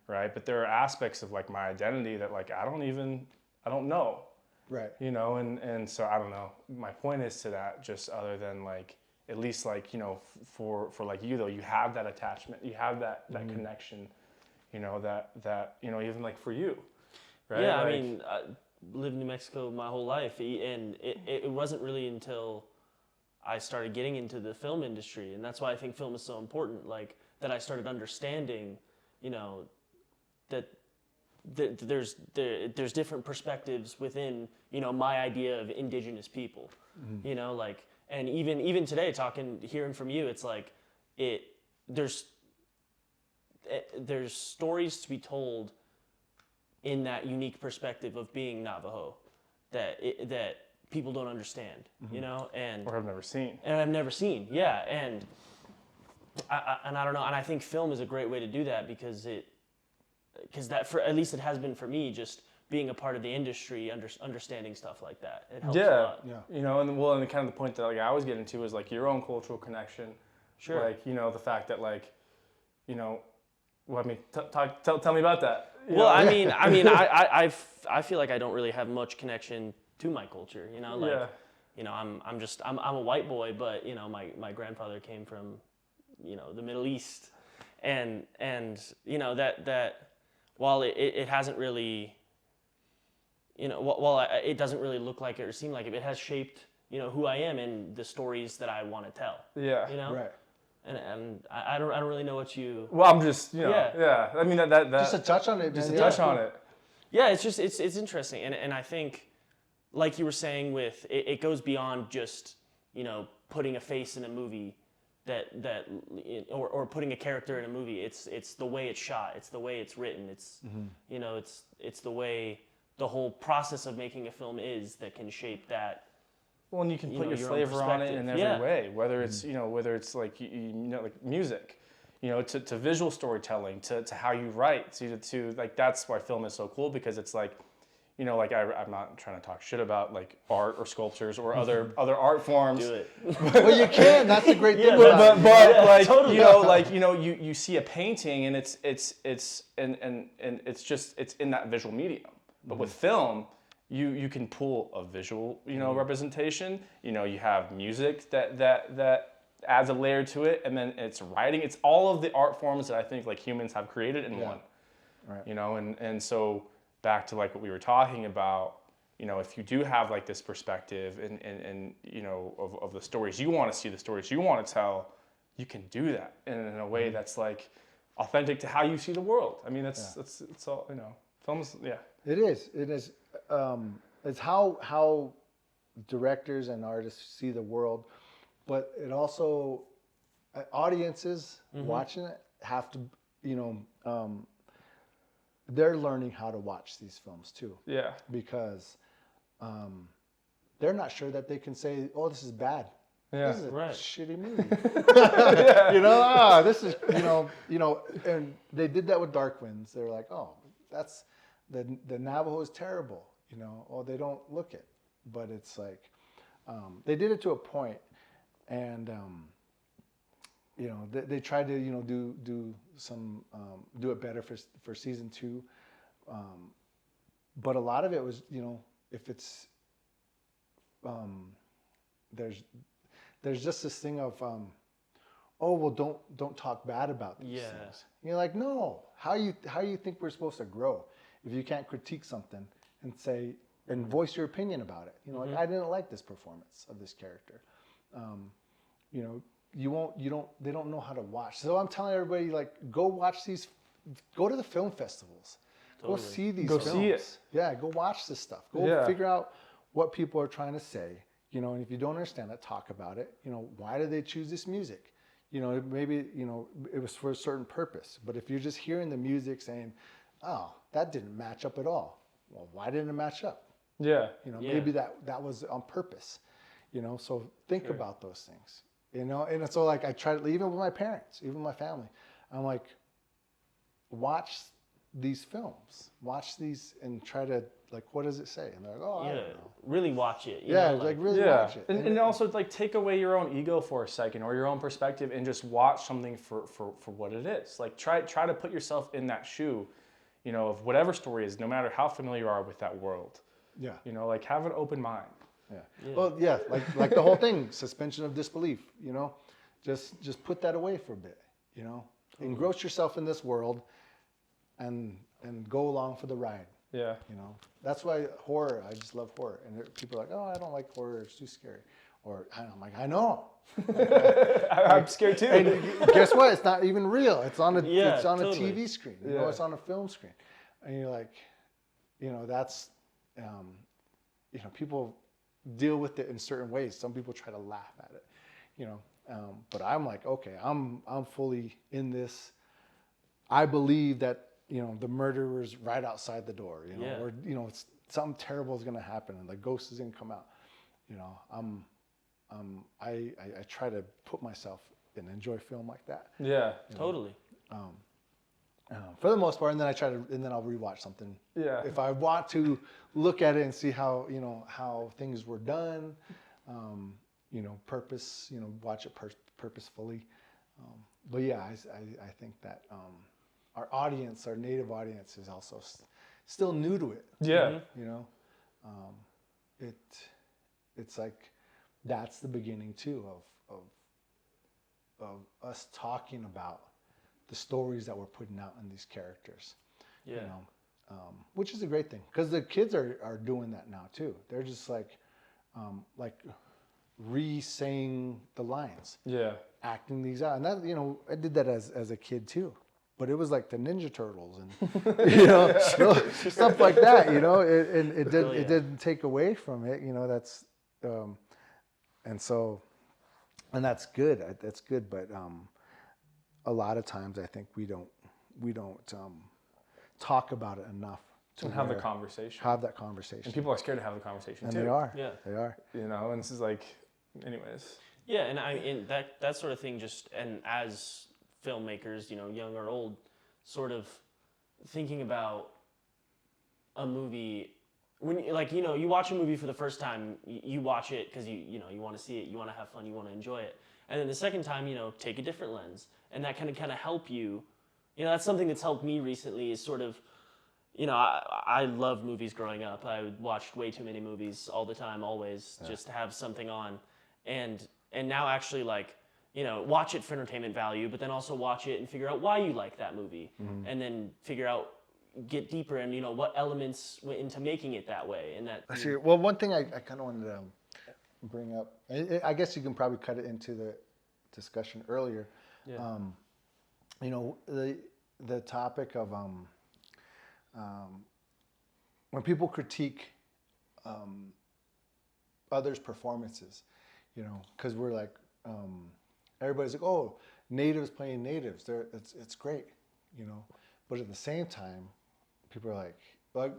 right? But there are aspects of, like, my identity that, like, I don't know. Right. You know, and so I don't know. My point is to that, just other than, like, at least, like, you know, for like you though, you have that attachment, you have that connection, you know, that you know, even like for you, right? Yeah, like, I mean, I lived in New Mexico my whole life, and it wasn't really until I started getting into the film industry, and that's why I think film is so important, like, that I started understanding, you know, that there's different perspectives within, you know, my idea of indigenous people, you know, like, and even today, hearing from you, it's like, there's stories to be told in that unique perspective of being Navajo that people don't understand, you know, or have never seen. and I've never seen, yeah, and I don't know, and I think film is a great way to do that because that, for at least it has been for me, just being a part of the industry, understanding stuff like that, it helps a lot. Yeah. You know, and kind of the point that, like, I was getting to is, like, your own cultural connection. Sure. Like, you know, the fact that, like, you know, well, I mean, tell me about that. You Well, know? I mean, I feel like I don't really have much connection to my culture, you know, like, Yeah. you know, I'm a white boy, but, you know, my grandfather came from, you know, the Middle East, and you know, that while it hasn't really, you know, while it doesn't really look like it or seem like it has shaped, you know, who I am and the stories that I want to tell. Yeah. You know. Right. And I don't really know what you. Well, I'm just, you know, Yeah. yeah. I mean, that Just to touch on it, just man. to touch on it. Yeah, it's interesting, and I think, like you were saying, with it goes beyond just, you know, putting a face in a movie, or putting a character in a movie. It's the way it's shot, it's the way it's written, it's you know, it's the way the whole process of making a film is that can shape that. Well, and you can put know, your your own flavor on it in perspective. every Yeah. way, whether it's, you know, like, you know, like music, you know, to visual storytelling, to how you write, to like, that's why film is so cool, because it's like, you know, like, I'm not trying to talk shit about, like, art or sculptures or other art forms. Do it. Well, you can. That's the great thing But, about it. like, totally. you know, like, you know, you see a painting and it's just, it's in that visual medium. But with film, you can pull a visual, you know, representation. You know, you have music that adds a layer to it, and then it's writing. It's all of the art forms that I think, like, humans have created in one. Right. You know, and so back to, like, what we were talking about, you know, if you do have, like, this perspective and you know, of the stories you want to see, the stories you want to tell, you can do that in a way that's, like, authentic to how you see the world. I mean, it's all, you know, films, yeah. It is. It is. It's how directors and artists see the world, but it also audiences watching it have to, you know, they're learning how to watch these films too. Yeah. Because they're not sure that they can say, "Oh, this is bad. Yeah. This is a Right. shitty movie." This is and they did that with Dark Winds. They were like, "Oh, that's the Navajo is terrible." Oh, they don't look it, but it's like they did it to a point, and they tried to do it better for season 2, but a lot of it was if it's there's just this thing of oh, well, don't talk bad about these things. You're like, no, how you think we're supposed to grow if you can't critique something and say and voice your opinion about it? Like, I didn't like this performance of this character. They don't know how to watch. So I'm telling everybody, like, go watch these, go to the film festivals, go see these films. See it. Yeah, go watch this stuff. Go figure out what people are trying to say. And if you don't understand it, talk about it. Why did they choose this music? Maybe it was for a certain purpose. But if you're just hearing the music saying, "Oh, that didn't match up at all," well, why didn't it match up? Yeah. Maybe that was on purpose. So think about those things. And so, like, I try to, even with my parents, even my family, I'm like, watch these films, watch these, and try to, like, what does it say? And they're like, oh, I don't know. Really watch it. Really watch it. And also, like, take away your own ego for a second, or your own perspective, and just watch something for what it is. Like, try to put yourself in that shoe, of whatever story is, no matter how familiar you are with that world. Yeah. Like, have an open mind. Yeah. Well, yeah, like the whole thing, suspension of disbelief, just put that away for a bit, engross yourself in this world and go along for the ride. Yeah. That's why horror, I just love horror. And people are like, "Oh, I don't like horror, it's too scary." Or I'm like, I know. I'm scared too. And guess what? It's not even real. It's on a totally. TV screen. It's on a film screen. And you're like, that's people deal with it in certain ways. Some people try to laugh at it, but I'm like, okay, I'm fully in this. I believe that the murderer's right outside the door, or something terrible is going to happen and the ghost is going to come out. I try to put myself and enjoy film like that. Yeah, totally. For the most part, and then I'll rewatch something. Yeah. If I want to look at it and see how how things were done, purpose, watch it purposefully. But yeah, I think that our audience, our native audience, is also still new to it. Yeah. It's like that's the beginning too of us talking about the stories that we're putting out in these characters. Yeah. Which is a great thing because the kids are doing that now too. They're just like re-saying the lines. Yeah. Acting these out. And that, I did that as a kid too. But it was like the Ninja Turtles and stuff like that, and it didn't take away from it, that's and that's good. That's good, but a lot of times I think we don't talk about it enough to have the conversation. Have that conversation. And people are scared to have the conversation and too. they are. Yeah. They are. And this is like, anyways. Yeah, and that sort of thing and as filmmakers, young or old, sort of thinking about a movie when you watch a movie for the first time, you watch it because you want to see it, you want to have fun, you want to enjoy it, and then the second time, take a different lens, and that can kind of help you. That's something that's helped me recently is sort of, I loved movies growing up. I watched way too many movies all the time, always, just to have something on, and now actually watch it for entertainment value, but then also watch it and figure out why you like that movie, and then get deeper and what elements went into making it that way. And that. Actually, well, one thing I kind of wanted to bring up, I guess you can probably cut it into the discussion earlier. Yeah. The topic of when people critique others' performances, because we're like. Everybody's like, oh, natives playing natives. It's great, But at the same time, people are like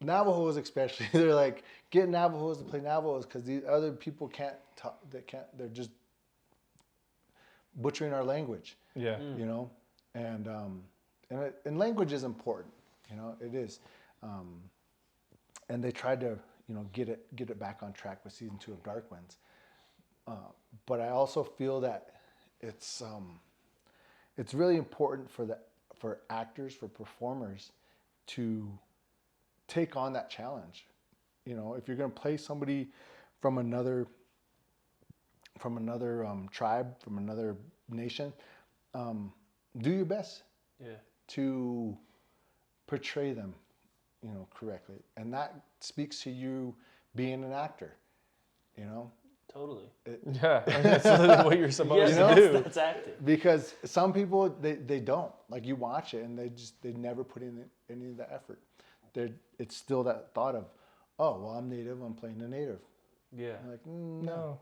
Navajos especially. They're like, get Navajos to play Navajos because these other people can't talk. They're just butchering our language. Yeah. You know, and language is important. You know, it is. And they tried to, you know, get it back on track with season 2 of Dark Winds. But I also feel that it's really important for actors, for performers, to take on that challenge. You know, if you're going to play somebody from another tribe, from another nation, do your best to portray them, you know, correctly, and that speaks to you being an actor. You know. Totally. Yeah, I mean, that's literally what you're supposed Yeah, to do. that's acting. Because some people they don't, like, you watch it and they never put in any of the effort. It's still that thought of, oh well, I'm native, I'm playing a native. Yeah. I'm like, No.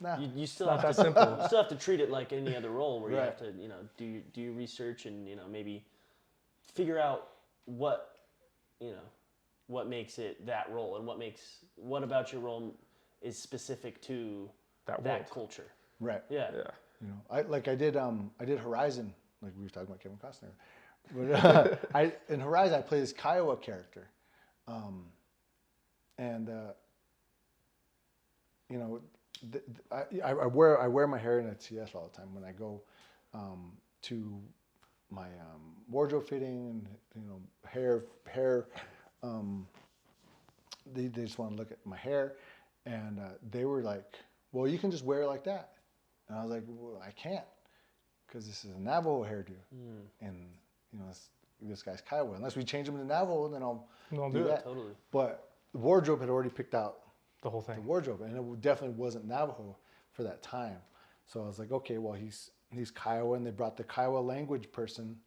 nah. You still Not have that to simple. you still have to treat it like any other role where you Right. have to, you know, do your research and, you know, maybe figure out what, you know, what makes it that role and what about your role is specific to That that world. culture. Right. Yeah. Yeah. You know, I did Horizon, like we were talking about Kevin Costner. But in Horizon I play this Kiowa character, and you know, I wear my hair in a TS all the time when I go to my wardrobe fitting, and you know, hair. They just want to look at my hair, and they were like, "Well, you can just wear it like that." And I was like, "Well, I can't, because this is a Navajo hairdo, and you know, this guy's Kiowa. Unless we change him to Navajo, then I'll do that." Totally. But the wardrobe had already picked out The whole the thing. wardrobe, and it definitely wasn't Navajo for that time. So I was like, okay, well, he's Kiowa, and they brought the Kiowa language person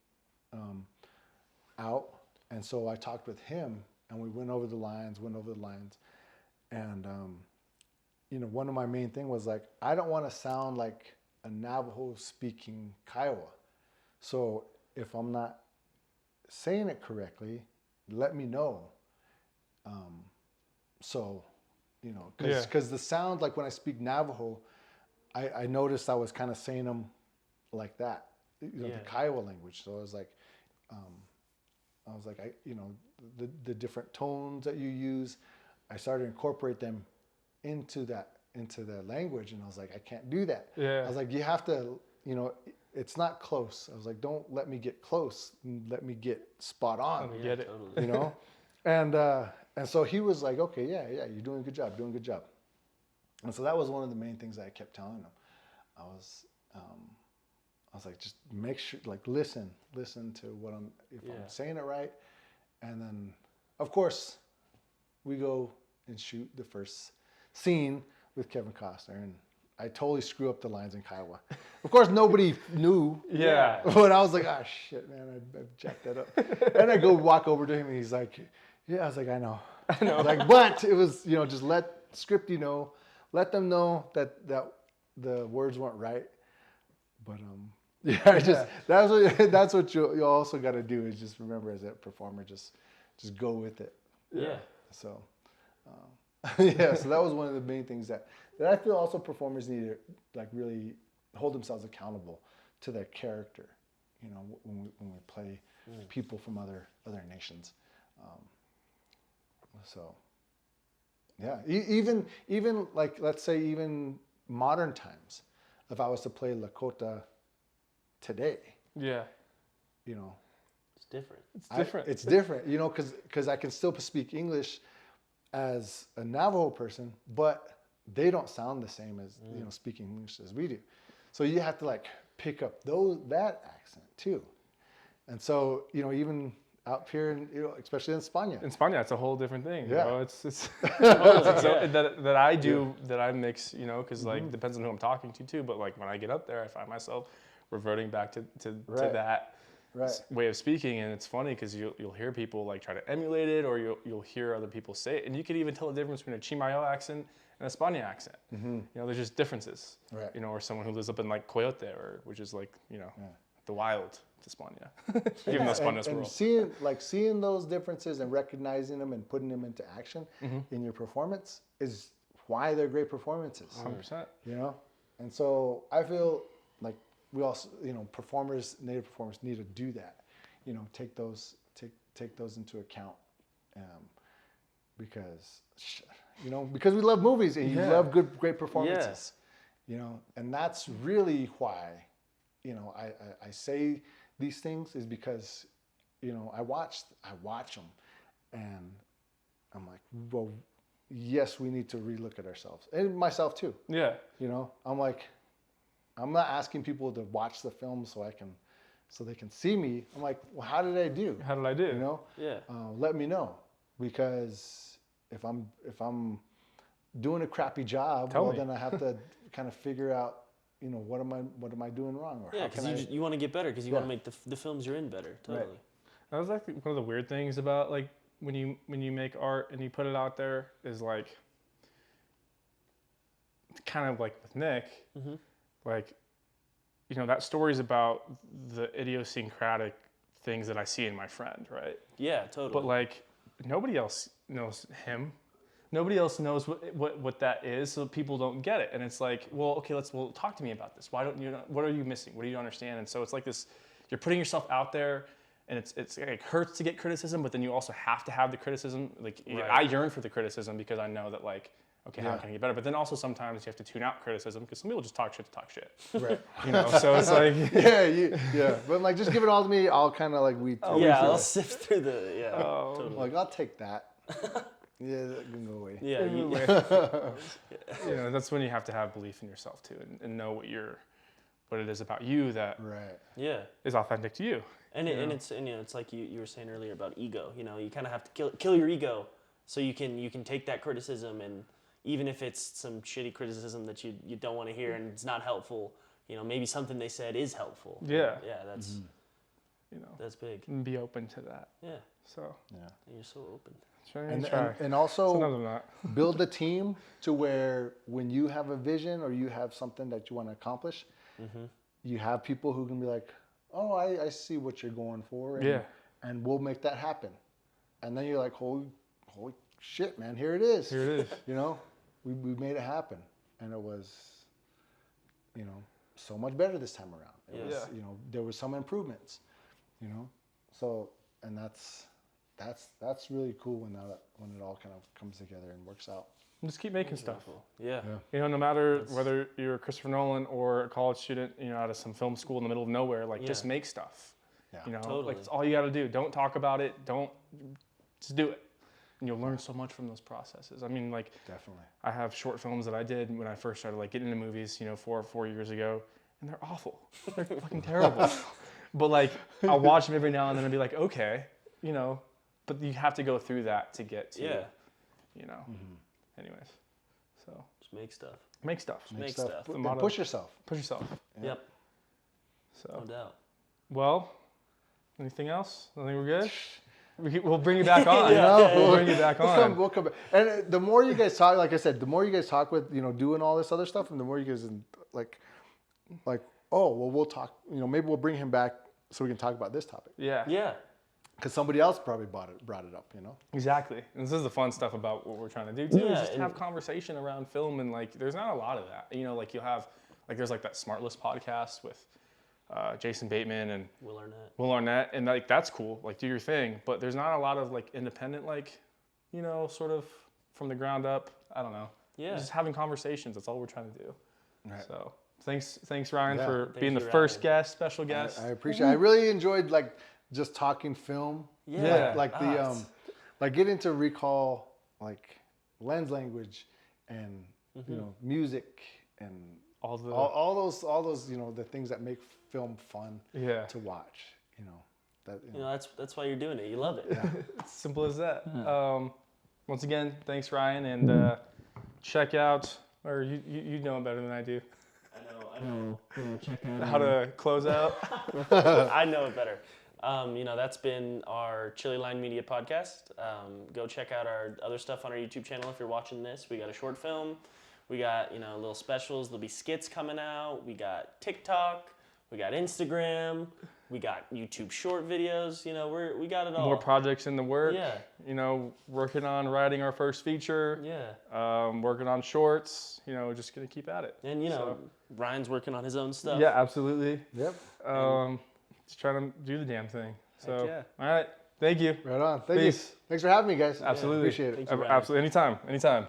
out, and so I talked with him, and we went over the lines, and you know, one of my main thing was like, I don't want to sound like a Navajo speaking Kiowa, so if I'm not saying it correctly, let me know. So, you know, because the sound, like when I speak Navajo, I noticed I was kind of saying them like that, you know, the Kiowa language. So I was like, you know, the different tones that you use, I started to incorporate them into that language, and I was like, I can't do that. Yeah. I was like, you have to, you know, it's not close. I was like, don't let me get close, let me get spot on. I get it. Totally. You know, and so he was like, okay, yeah, you're doing a good job. And so that was one of the main things that I kept telling him. I was like, just make sure, like, listen to what I'm saying it right. And then, of course, we go and shoot the first scene with Kevin Costner, and I totally screw up the lines in Kiowa. Of course, nobody knew. Yeah. But I was like, ah, shit, man, I jacked that up. And I go walk over to him, and he's like, yeah. I was like, I know. Like, but it was, you know, just let Scripty know, let them know that the words weren't right. But yeah, that's what you also got to do, is just remember, as a performer, just go with it. Yeah. So, yeah, so that was one of the main things that I feel also performers need to, like, really hold themselves accountable to their character, you know, when we play people from other nations. So, yeah, even like, let's say, even modern times, if I was to play Lakota today, Yeah. you know, It's different. It's different. It's different, you know, because I can still speak English as a Navajo person, but they don't sound the same as, you know, speaking English as we do. So you have to, like, pick up that accent too. And so, you know, even out here, in, you know, especially in España. In Spania, it's a whole different thing. You Yeah. know? It's Totally, so yeah. that I do, that I mix, you know, because like depends on who I'm talking to too. But like when I get up there, I find myself reverting back to Right. that Right. way of speaking, and it's funny because you'll hear people like try to emulate it, or you'll hear other people say it, and you can even tell the difference between a Chimayo accent and a Spania accent. You know, there's just differences. Right. You know, or someone who lives up in like Coyote, which is like, you know, the wild. to spun you. Give them the spun this and world. seeing those differences and recognizing them and putting them into action in your performance is why they're great performances. 100%. You know, and so I feel like we also, you know, native performers need to do that. You know, take those into account, because because we love movies and you love great performances. You know, and that's really why, you know, I say these things is because, you know, I watch them, and I'm like, well, yes, we need to relook at ourselves, and myself too. Yeah. You know, I'm like, I'm not asking people to watch the film so they can see me. I'm like, well, how did I do? How did I do? You know, let me know, because if I'm doing a crappy job, then I have to kind of figure out, you know, what am I doing wrong? Or because you want to get better, because you want to make the films you're in better. Totally. Right. That was like one of the weird things about like when you make art and you put it out there is like kind of like with Nick, like, you know, that story's about the idiosyncratic things that I see in my friend, right? Yeah, totally. But like nobody else knows him. Nobody else knows what that is, so people don't get it. And it's like, well, okay, talk to me about this. Why don't you? What are you missing? What do you understand? And so it's like this: you're putting yourself out there, and it hurts to get criticism, but then you also have to have the criticism. Like I yearn for the criticism because I know that like, okay, how can I get better? But then also sometimes you have to tune out criticism because some people just talk shit to talk shit. Right. You know, so it's like yeah. But like, just give it all to me. I'll kind of like weed through. I'll sift through the totally. Like, I'll take that. Yeah, that can go away. Yeah, you know, that's when you have to have belief in yourself too, and know what it is about you that is authentic to you. And it's like you were saying earlier about ego. You know, you kind of have to kill your ego so you can take that criticism, and even if it's some shitty criticism that you don't want to hear and it's not helpful, you know, maybe something they said is helpful. Yeah. Yeah, that's you know, that's big. And be open to that. Yeah. So. Yeah. You're so open. And also sometimes I'm not. build a team to where when you have a vision or you have something that you want to accomplish, you have people who can be like, oh, I see what you're going for, and we'll make that happen. And then you're like, holy shit, man, here it is. Here it is. You know, we made it happen, and it was, you know, so much better this time around. It was, you know, there were some improvements, you know, so, and that's really cool when it all kind of comes together and works out. And just keep making stuff. Yeah. You know, no matter whether you're Christopher Nolan or a college student, you know, out of some film school in the middle of nowhere, like just make stuff. Yeah. You know, Totally. like it's all you got to do. Don't talk about it. Just do it. And you'll learn so much from those processes. I mean, like, definitely. I have short films that I did when I first started like getting into movies, you know, four years ago, and they're awful. They're fucking terrible. But like, I'll watch them every now and then and be like, okay, you know. But you have to go through that to get to, you know. Anyways, so. Just make stuff. Make stuff. Make stuff. And push yourself. Push yourself. Yep. So. No doubt. Well, anything else? I think we're good. We'll bring you back on. We'll bring you back on. We'll come back. And the more you guys talk, like I said, the more you guys talk with, you know, doing all this other stuff, and the more you guys like, oh, well, we'll talk, you know, maybe we'll bring him back so we can talk about this topic. Yeah. Because somebody else probably brought it up, you know? Exactly. And this is the fun stuff about what we're trying to do too, is just and have conversation around film, and like there's not a lot of that. You know, like you'll have, like there's like that Smart List podcast with Jason Bateman and Will Arnett, and like that's cool, like do your thing, but there's not a lot of like independent, like, you know, sort of from the ground up, I don't know. Yeah. Just having conversations, that's all we're trying to do. Right. So thanks Ryan for being the first guest, special guest. I appreciate it. I really enjoyed like just talking film. Yeah. Like like getting to recall like lens language and you know, music and all those you know, the things that make film fun to watch, you know. That you know, that's why you're doing it. You love it. Yeah. It's simple as that. Once again, thanks Ryan, and check out, or you know it better than I do. I know. Check out how to close out. I know it better. You know, that's been our Chili Line Media podcast. Go check out our other stuff on our YouTube channel if you're watching this. We got a short film. We got, you know, little specials. There'll be skits coming out. We got TikTok. we got Instagram, we got YouTube short videos. You know, we got it all. More projects in the work. Yeah. You know, working on writing our first feature. Yeah. Working on shorts. You know, just gonna keep at it. And you know, Ryan's working on his own stuff. Yeah, absolutely. Yep. Just trying to do the damn thing. So, yeah. all right. Thank you. Right on. Thank Peace. you. Thanks for having me, guys. Absolutely. Appreciate it. Thank you, Ryan. Absolutely. Anytime.